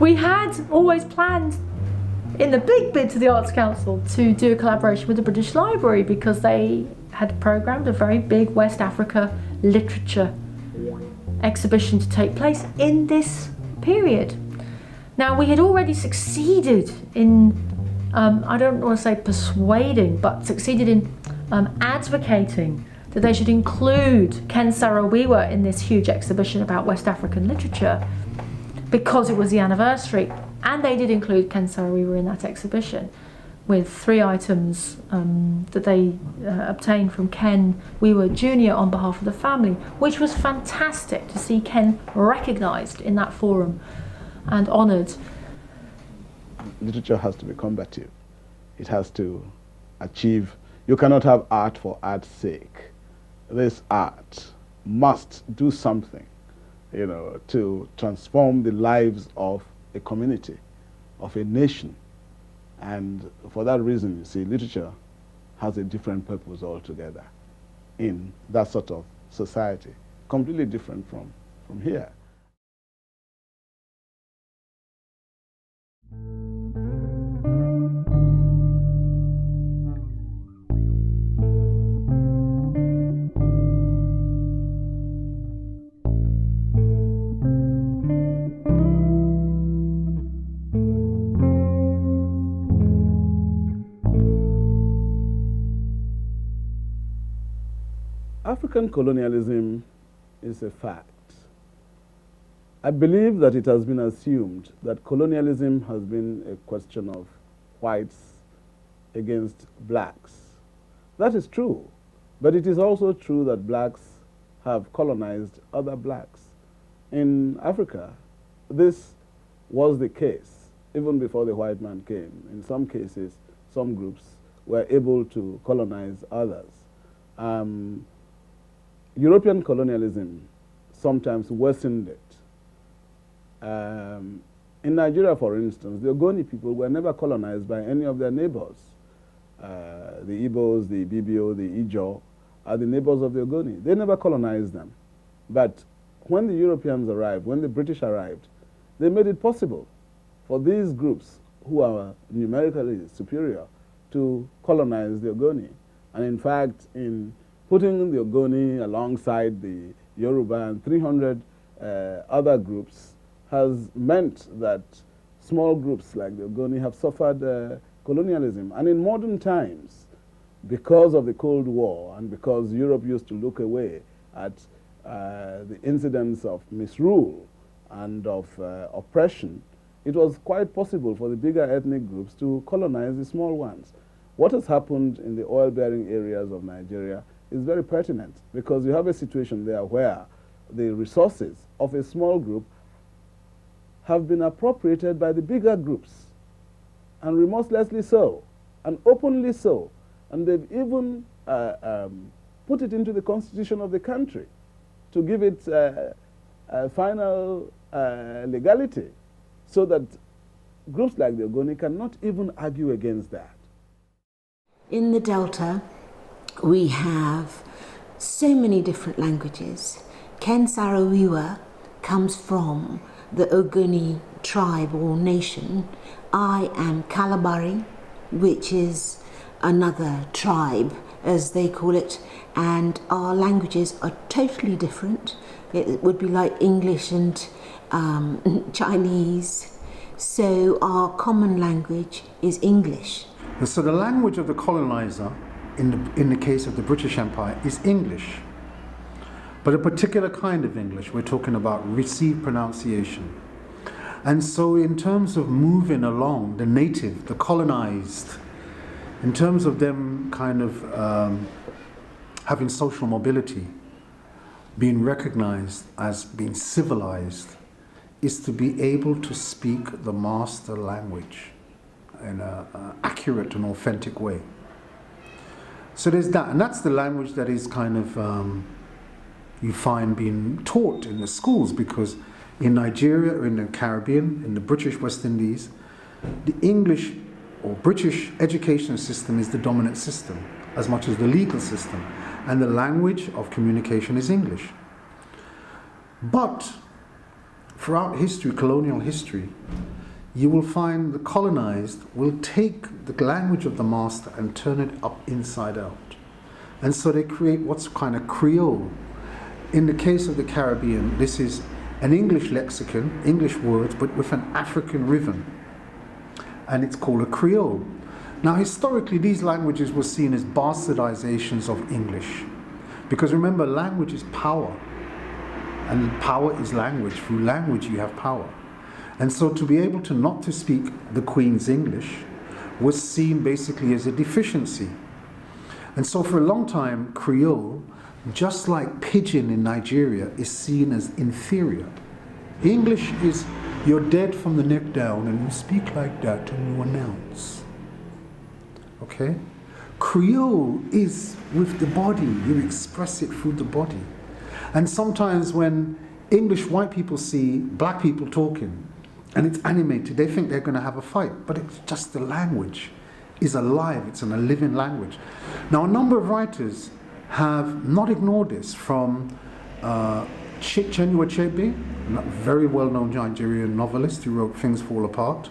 we had always planned in the big bid to the Arts Council to do a collaboration with the British Library, because they had programmed a very big West Africa literature exhibition to take place in this period. Now, we had already succeeded in, I don't want to say persuading, but succeeded in advocating that they should include Ken Saro-Wiwa in this huge exhibition about West African literature, because it was the anniversary. And they did include Ken Saro-Wiwa in that exhibition, with 3 items that they obtained from Ken Wiwa Jr. on behalf of the family, which was fantastic to see Ken recognised in that forum and honoured. Literature has to be combative. It has to achieve. You cannot have art for art's sake. This art must do something, to transform the lives of a community, of a nation. And for that reason, you see, literature has a different purpose altogether in that sort of society, completely different from here. African colonialism is a fact. I believe that it has been assumed that colonialism has been a question of whites against blacks. That is true, but it is also true that blacks have colonized other blacks. In Africa, this was the case even before the white man came. In some cases, some groups were able to colonize others. European colonialism sometimes worsened it. In Nigeria, for instance, the Ogoni people were never colonized by any of their neighbors. The Igbos, the Ibibio, the Ijaw are the neighbors of the Ogoni. They never colonized them. But when the Europeans arrived, when the British arrived, they made it possible for these groups who are numerically superior to colonize the Ogoni. And in fact, in putting the Ogoni alongside the Yoruba and 300 other groups has meant that small groups like the Ogoni have suffered colonialism. And in modern times, because of the Cold War and because Europe used to look away at the incidents of misrule and of oppression, it was quite possible for the bigger ethnic groups to colonize the small ones. What has happened in the oil-bearing areas of Nigeria is very pertinent, because you have a situation there where the resources of a small group have been appropriated by the bigger groups, and remorselessly so, and openly so, and they've even put it into the constitution of the country to give it final legality, so that groups like the Ogoni cannot even argue against that. In the Delta, we have so many different languages. Ken Saro-Wiwa comes from the Ogoni tribe or nation. I am Kalabari, which is another tribe, as they call it, and our languages are totally different. It would be like English and Chinese. So our common language is English. So the language of the colonizer, in the case of the British Empire, is English. But a particular kind of English. We're talking about received pronunciation. And so in terms of moving along, the native, the colonized, in terms of them kind of having social mobility, being recognized as being civilized, is to be able to speak the master language in an accurate and authentic way. So there's that, and that's the language that is kind of you find being taught in the schools, because in Nigeria or in the Caribbean, in the British West Indies, the English or British education system is the dominant system as much as the legal system, and the language of communication is English. But throughout history, colonial history, you will find the colonized will take the language of the master and turn it up inside out. And so they create what's kind of Creole. In the case of the Caribbean, this is an English lexicon, English words, but with an African rhythm. And it's called a Creole. Now, historically, these languages were seen as bastardizations of English. Because remember, language is power. And power is language. Through language, you have power. And so to be able to not to speak the Queen's English was seen basically as a deficiency. And so for a long time, Creole, just like Pidgin in Nigeria, is seen as inferior. English is, you're dead from the neck down and you speak like that and you announce. Okay? Creole is with the body, you express it through the body. And sometimes when English white people see black people talking, and it's animated, they think they're going to have a fight, but it's just the language is alive, it's in a living language. Now, a number of writers have not ignored this, from Chinua Achebe, a very well-known Nigerian novelist who wrote Things Fall Apart,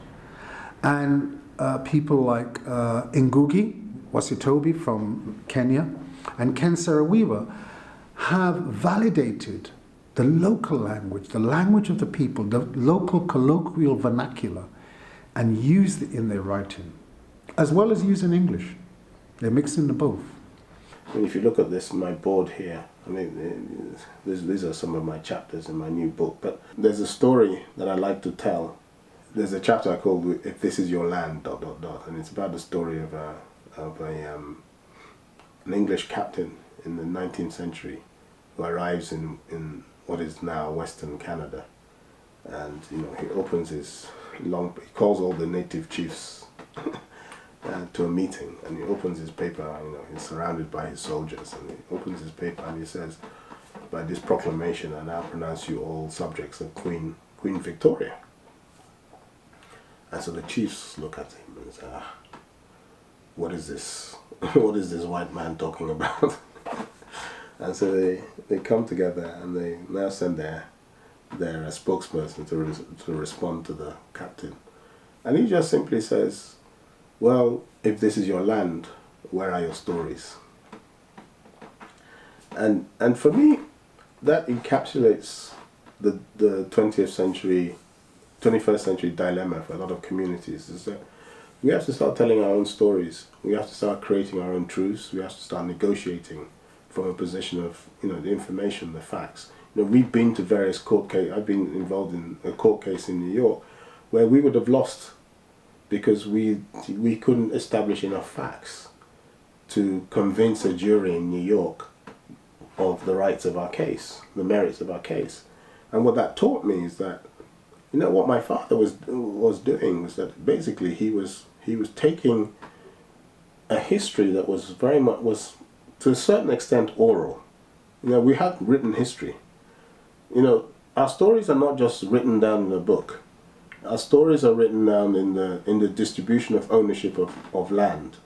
and people like Ngugi Wasitobi from Kenya, and Ken Saro-Wiwa have validated the local language, the language of the people, the local colloquial vernacular, and used it in their writing, as well as using English. They're mixing the both. I mean, if you look at this, my board here, I mean, these are some of my chapters in my new book, but there's a story that I like to tell. There's a chapter I called "If This Is Your Land," ... and it's about the story of an English captain in the 19th century who arrives in what is now Western Canada, and he opens his he calls all the native chiefs to a meeting, and he opens his paper. He's surrounded by his soldiers, and he opens his paper and he says, "By this proclamation, I now pronounce you all subjects of Queen Victoria." And so the chiefs look at him and say, "What is this? What is this white man talking about?" And so they come together and they now send their spokesperson to respond to the captain. And he just simply says, "Well, if this is your land, where are your stories?" And for me, that encapsulates the 21st century dilemma for a lot of communities, is that we have to start telling our own stories. We have to start creating our own truths. We have to start negotiating from a position of, the information, the facts. We've been to various court cases. I've been involved in a court case in New York where we would have lost because we couldn't establish enough facts to convince a jury in New York of the rights of our case, the merits of our case. And what that taught me is that, what my father was doing was that basically he was taking a history that was very much, was to a certain extent oral. We had written history. Our stories are not just written down in a book. Our stories are written down in the distribution of ownership of land,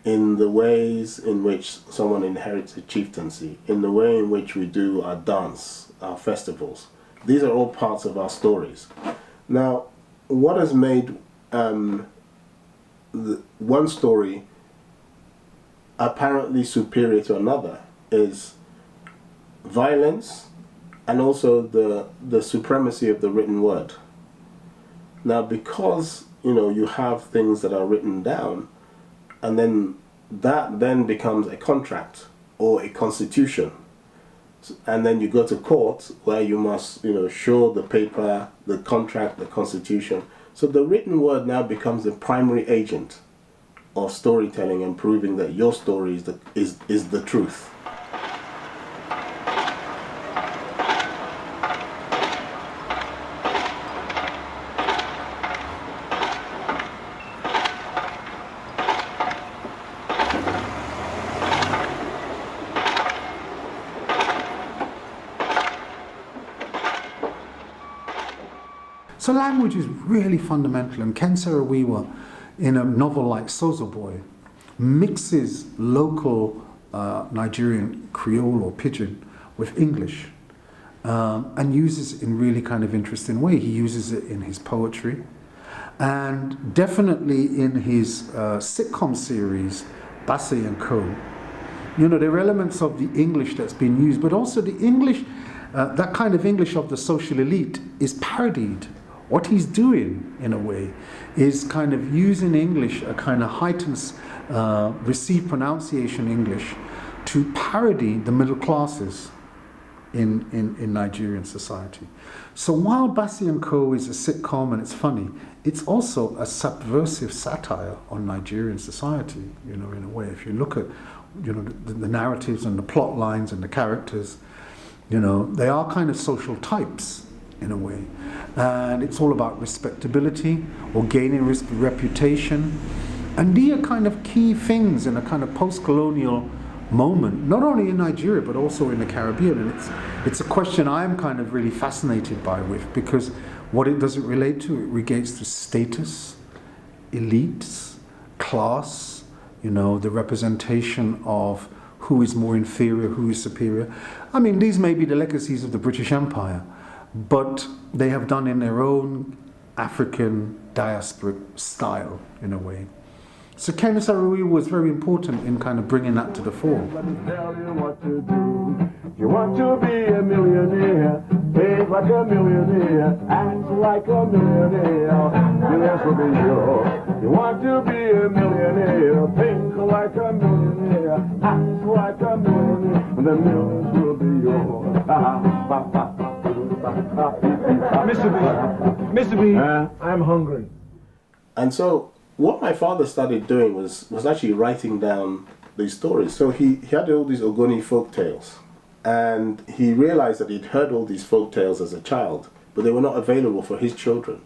in the ways in which someone inherits a chieftaincy, in the way in which we do our dance, our festivals. These are all parts of our stories. Now, what has made one story apparently superior to another is violence and also the supremacy of the written word. Now, because you have things that are written down, and then that then becomes a contract or a constitution, and then you go to court where you must show the paper, the contract, the constitution. So the written word now becomes the primary agent of storytelling and proving that your story is the truth. So language is really fundamental, and Ken Saro-Wiwa, in a novel like Sozo Boy, mixes local Nigerian Creole or Pidgin with English, and uses it in really kind of interesting way. He uses it in his poetry, and definitely in his sitcom series, Bassey and Co. There are elements of the English that's been used, but also the English, that kind of English of the social elite is parodied. What he's doing, in a way, is kind of using English, a kind of heightened received pronunciation English, to parody the middle classes in Nigerian society. So while Bassey and Co. is a sitcom and it's funny, it's also a subversive satire on Nigerian society, in a way. If you look at, the narratives and the plot lines and the characters, they are kind of social types, in a way. And it's all about respectability or gaining reputation. And these are kind of key things in a kind of post-colonial moment, not only in Nigeria, but also in the Caribbean. And it's a question I'm kind of really fascinated by because what it does it relate to? It relates to status, elites, class, the representation of who is more inferior, who is superior. I mean, these may be the legacies of the British Empire, but they have done in their own African diasporic style, in a way. So Ken Saro-Wiwa was very important in kind of bringing that to the fore. Let me tell you what to do. You want to be a millionaire, behave like a millionaire, act like a millionaire, millions will be yours. You want to be a millionaire, think like a millionaire, act like a millionaire, and the millions will be yours. Mr. B, I'm hungry. And so what my father started doing was actually writing down these stories. So he had all these Ogoni folk tales, and he realized that he'd heard all these folk tales as a child, but they were not available for his children.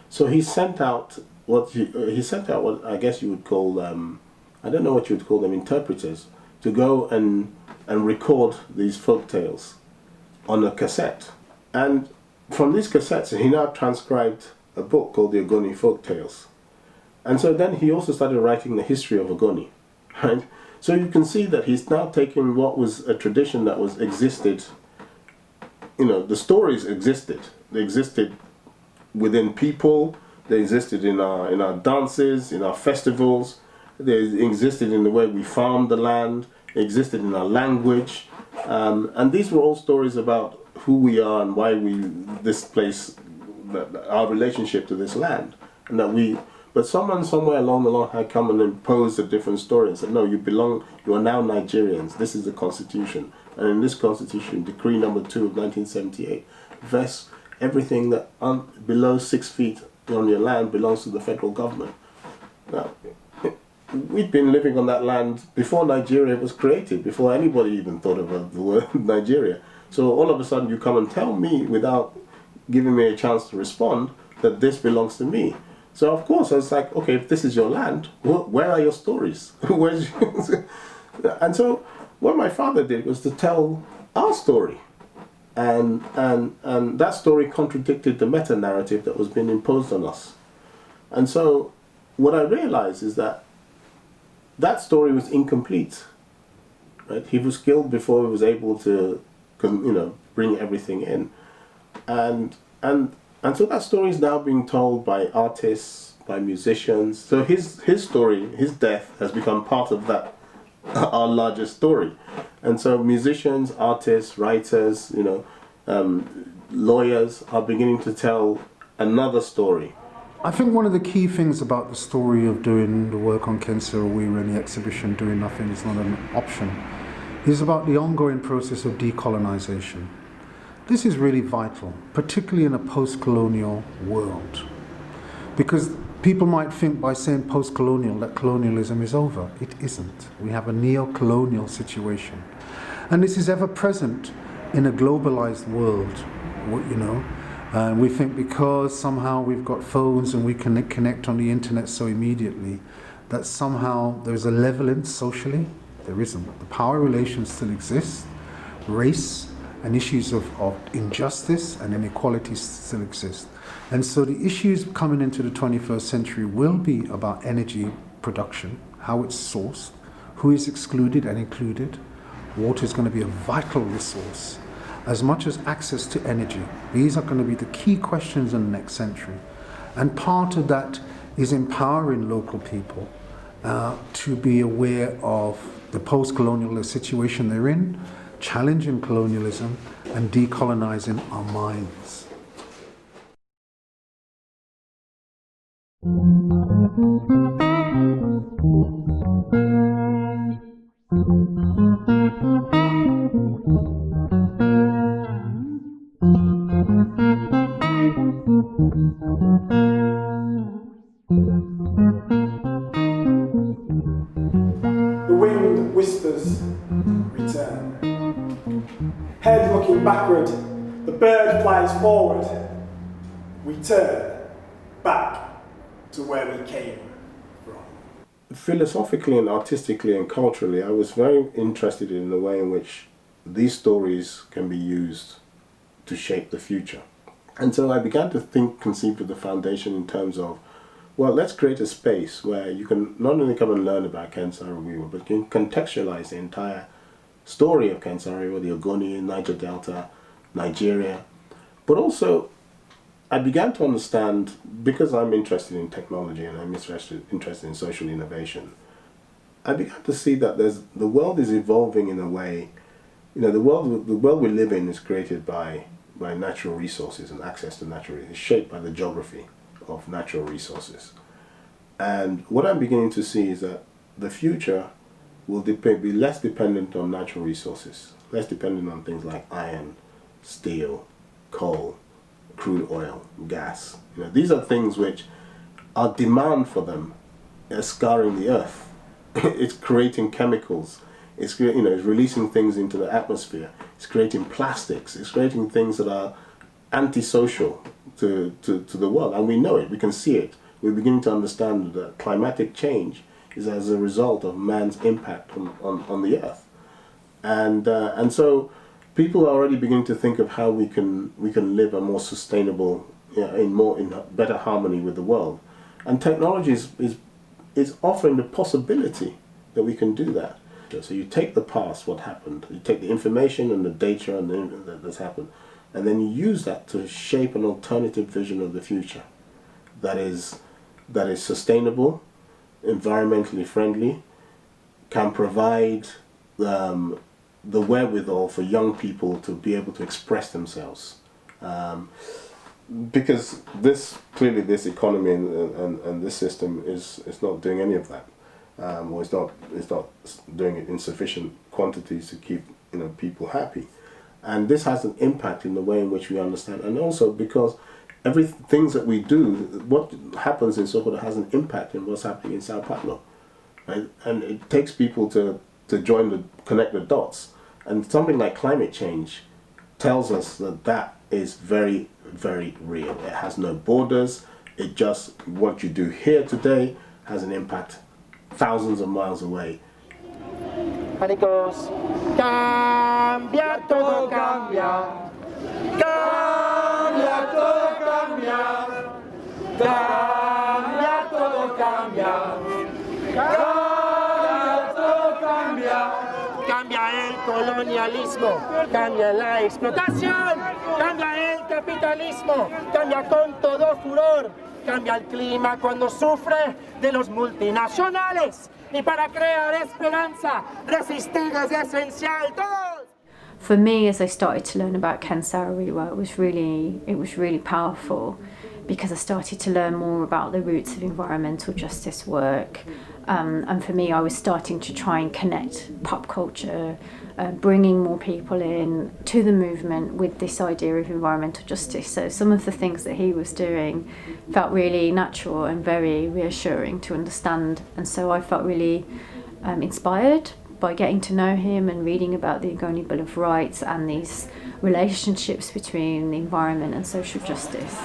So he sent out what I guess you would call I don't know what you would call them, interpreters, to go and record these folk tales on a cassette. And from these cassettes, he now transcribed a book called the Ogoni Folk Tales. And so then he also started writing the history of Ogoni, right? So you can see that he's now taken what was a tradition that was existed, the stories existed. They existed within people, they existed in our dances, in our festivals, they existed in the way we farmed the land, they existed in our language. And these were all stories about who we are and why this place, our relationship to this land, and that we But someone somewhere along the line had come and imposed a different story and said, no, you are now Nigerians. This is the constitution. And in this constitution, Decree number 2 of 1978 vests everything that below 6 feet on your land belongs to the federal government. Now, we'd been living on that land before Nigeria was created, before anybody even thought of the word Nigeria. So all of a sudden you come and tell me without giving me a chance to respond that this belongs to me. So of course I was like, okay, if this is your land, where are your stories? And so what my father did was to tell our story. And that story contradicted the meta-narrative that was being imposed on us. And so what I realized is that story was incomplete. Right? He was killed before he was able to, bring everything in. And so that story is now being told by artists, by musicians. So his story, his death, has become part of that, our larger story. And so musicians, artists, writers, lawyers are beginning to tell another story. I think one of the key things about the story of doing the work on Ken Saro-Wiwa and the exhibition Doing Nothing is Not an Option is about the ongoing process of decolonization. This is really vital, particularly in a post-colonial world, because people might think by saying post-colonial that colonialism is over. It isn't. We have a neo-colonial situation. And this is ever present in a globalized world, we think because somehow we've got phones and we can connect on the internet so immediately, that somehow there's a leveling socially. There isn't. The power relations still exist. Race and issues of injustice and inequality still exist. And so the issues coming into the 21st century will be about energy production, how it's sourced, who is excluded and included. Water is going to be a vital resource, as much as access to energy. These are going to be the key questions in the next century. And part of that is empowering local people to be aware of the post-colonial situation they're in, challenging colonialism, and decolonizing our minds. The wind whispers, return. Head looking backward, the bird flies forward. We turn back to where we came from. Philosophically and artistically and culturally, I was very interested in the way in which these stories can be used to shape the future. And so I began to conceive of the foundation in terms of, well, let's create a space where you can not only come and learn about Ken Saro-Wiwa, but you can contextualize the entire story of Ken Saro-Wiwa, the Ogoni, Niger Delta, Nigeria. But also, I began to understand, because I'm interested in technology and I'm interested in social innovation, I began to see that the world is evolving in a way, the world we live in is created by natural resources and access to natural resources, shaped by the geography of natural resources. And what I'm beginning to see is that the future will be less dependent on natural resources, less dependent on things like iron, steel, coal, crude oil, gas. These are things which our demand for them is scarring the earth. It's creating chemicals. It's releasing things into the atmosphere. It's creating plastics. It's creating things that are antisocial to the world, and we know it. We can see it. We're beginning to understand that climatic change is as a result of man's impact on the earth, and so people are already beginning to think of how we can live a more sustainable, in better harmony with the world, and technology is offering the possibility that we can do that. So you take the past, what happened, you take the information and the data that's happened, and then you use that to shape an alternative vision of the future that is sustainable, environmentally friendly, can provide the wherewithal for young people to be able to express themselves. because clearly this economy and this system is not doing any of that, or it's not doing it in sufficient quantities to keep people happy, and this has an impact in the way in which we understand, and also because things that we do, what happens in Sokoto has an impact in what's happening in Sao Paulo, right? And it takes people to connect the dots, and something like climate change tells us that is very, very real. It has no borders. It just, what you do here today has an impact thousands of miles away. And it goes, cambia, todo cambia. Cambia, todo cambia. Cambia, todo cambia. Cambia, todo cambia. Cambia el colonialismo, cambia la explotación, cambia el capitalismo, cambia con todo furor, cambia el clima cuando sufre de los multinacionales. Y para crear esperanza, resistir es esencial. Todos. For me, as I started to learn about Ken Saro-Wiwa, it was really powerful, because I started to learn more about the roots of environmental justice work. And for me, I was starting to try and connect pop culture, bringing more people in to the movement with this idea of environmental justice. So some of the things that he was doing felt really natural and very reassuring to understand. And so I felt really inspired by getting to know him and reading about the Ngoni Bill of Rights and these relationships between the environment and social justice.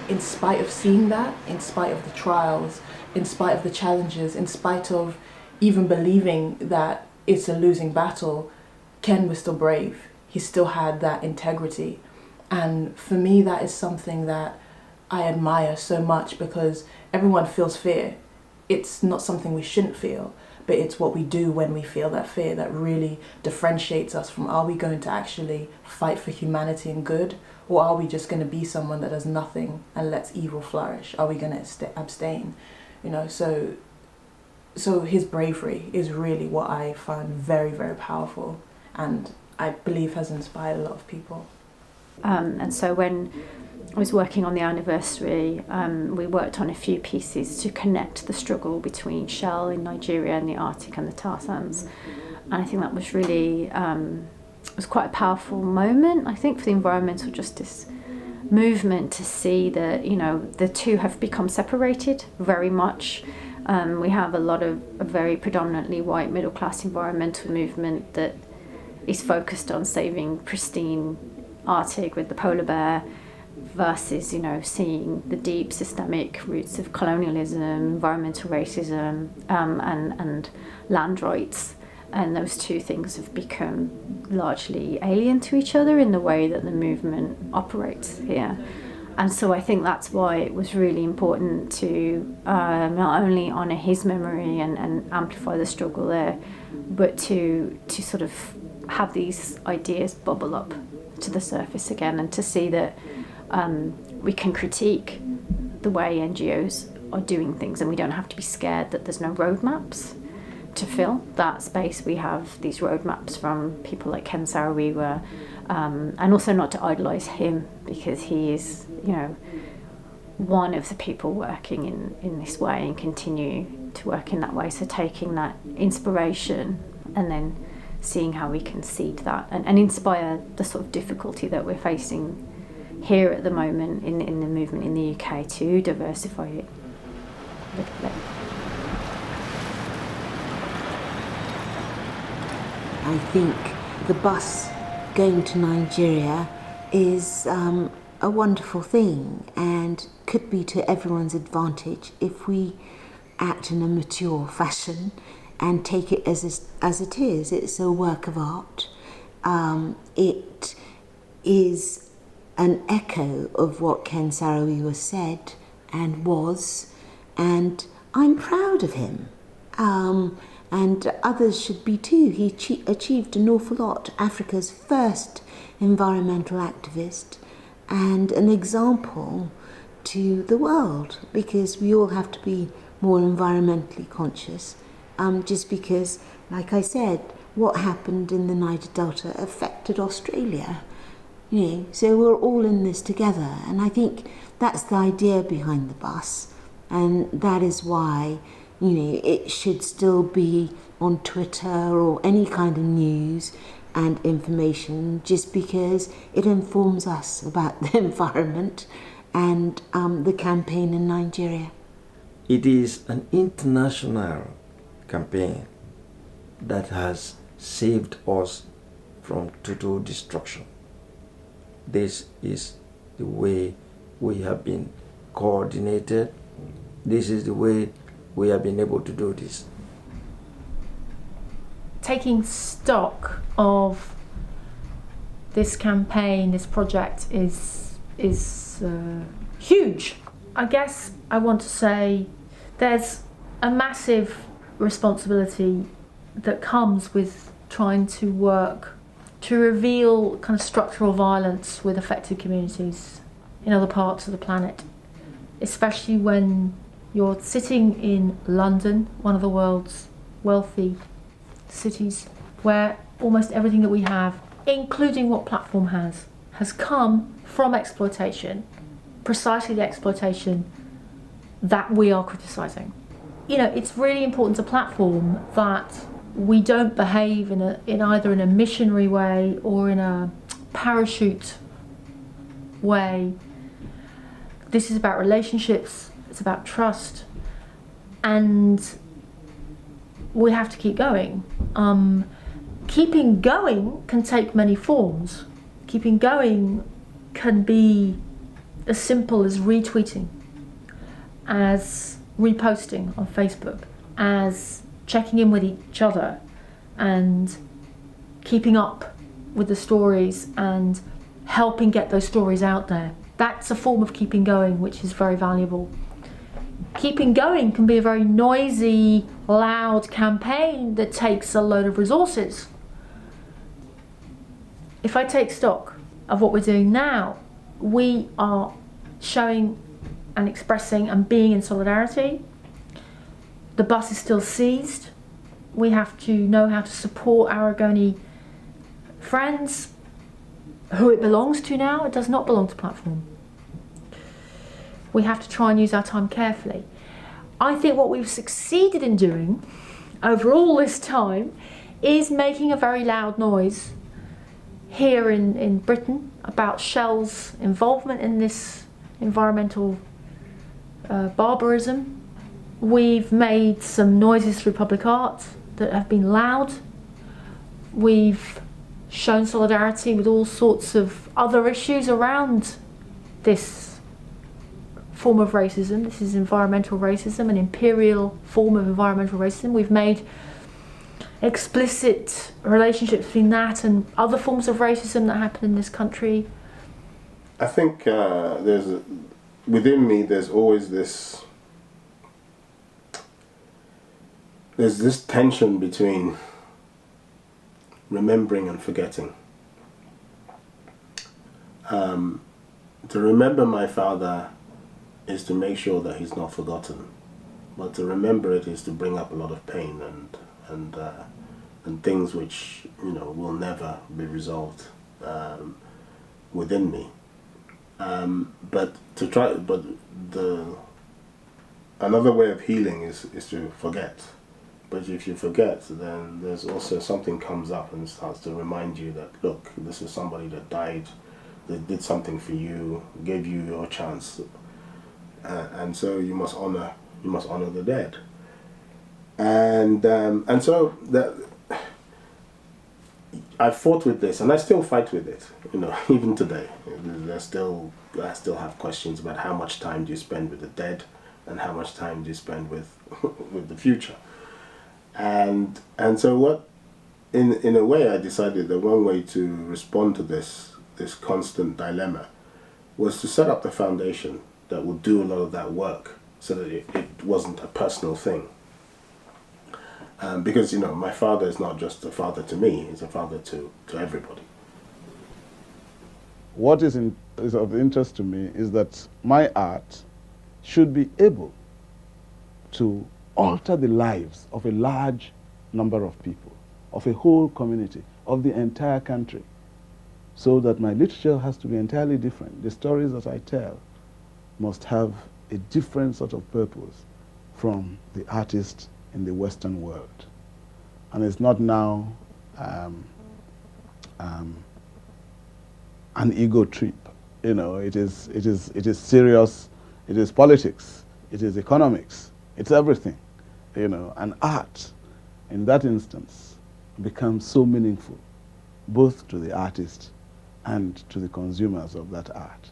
In spite of seeing that, in spite of the trials, in spite of the challenges, in spite of even believing that it's a losing battle, Ken was still brave. He still had that integrity. And for me, that is something that I admire so much, because everyone feels fear. It's not something we shouldn't feel, but it's what we do when we feel that fear that really differentiates us from, are we going to actually fight for humanity and good? Or are we just going to be someone that does nothing and lets evil flourish? Are we going to abstain? So his bravery is really what I find very, very powerful, and I believe has inspired a lot of people. And so when I was working on the anniversary, we worked on a few pieces to connect the struggle between Shell in Nigeria and the Arctic and the tar sands. And I think that was really it was quite a powerful moment, I think, for the environmental justice movement to see that, the two have become separated very much. We have a very predominantly white middle-class environmental movement that is focused on saving pristine Arctic with the polar bear, versus, seeing the deep systemic roots of colonialism, environmental racism, and land rights. And those two things have become largely alien to each other in the way that the movement operates here. And so I think that's why it was really important to not only honour his memory and amplify the struggle there, but to sort of have these ideas bubble up to the surface again, and to see that we can critique the way NGOs are doing things, and we don't have to be scared that there's no roadmaps to fill that space. We have these roadmaps from people like Ken Saro-Wiwa, and also not to idolise him, because he is, one of the people working in this way and continue to work in that way. So taking that inspiration and then seeing how we can seed that and inspire the sort of difficulty that we're facing here at the moment in the movement in the UK to diversify it a little bit. I think the bus going to Nigeria is a wonderful thing, and could be to everyone's advantage if we act in a mature fashion and take it as it is. It's a work of art. It is an echo of what Ken Saro-Wiwa said and was, and I'm proud of him. And others should be too. He achieved an awful lot. Africa's first environmental activist and an example to the world, because we all have to be more environmentally conscious. Just because, like I said, what happened in the Niger Delta affected Australia. So we're all in this together, and I think that's the idea behind the bus, and that is why it should still be on Twitter or any kind of news and information, just because it informs us about the environment and the campaign in Nigeria. It is an international campaign that has saved us from total destruction. This is the way we have been coordinated. This is the way we have been able to do this. Taking stock of this campaign, this project is huge. I guess I want to say there's a massive responsibility that comes with trying to work to reveal kind of structural violence with affected communities in other parts of the planet, especially when you're sitting in London, one of the world's wealthy cities, where almost everything that we have, including what Platform has come from exploitation, precisely the exploitation that we are criticising. It's really important to Platform that we don't behave in either in a missionary way or in a parachute way. This is about relationships, it's about trust, and we have to keep going. Keeping going can take many forms. Keeping going can be as simple as retweeting, as reposting on Facebook, as checking in with each other and keeping up with the stories and helping get those stories out there. That's a form of keeping going, which is very valuable. Keeping going can be a very noisy, loud campaign that takes a load of resources. If I take stock of what we're doing now, we are showing and expressing and being in solidarity. The bus is still seized. We have to know how to support our Ogoni friends, who it belongs to now. It does not belong to Platform. We have to try and use our time carefully. I think what we've succeeded in doing over all this time is making a very loud noise here in Britain about Shell's involvement in this environmental barbarism. We've made some noises through public art that have been loud. We've shown solidarity with all sorts of other issues around this form of racism. This is environmental racism, an imperial form of environmental racism. We've made explicit relationships between that and other forms of racism that happen in this country. I think within me there's always there's this tension between remembering and forgetting. To remember my father is to make sure that he's not forgotten, but to remember it is to bring up a lot of pain and things which will never be resolved within me. But another way of healing is to forget. But if you forget, then there's also something comes up and starts to remind you that, look, this is somebody that died, that did something for you, gave you your chance, and so you must honor the dead. And so that I fought with this, and I still fight with it. Even today, I still have questions about how much time do you spend with the dead, and how much time do you spend with the future. And so what, in a way, I decided that one way to respond to this constant dilemma was to set up the foundation that would do a lot of that work, so that it wasn't a personal thing. Because my father is not just a father to me; he's a father to everybody. What is of interest to me is that my art should be able to alter the lives of a large number of people, of a whole community, of the entire country. So that my literature has to be entirely different. The stories that I tell must have a different sort of purpose from the artist in the Western world. And it's not now an ego trip. You know, it is serious. It is politics. It is economics. It's everything. You know, and art, in that instance, becomes so meaningful, both to the artist and to the consumers of that art.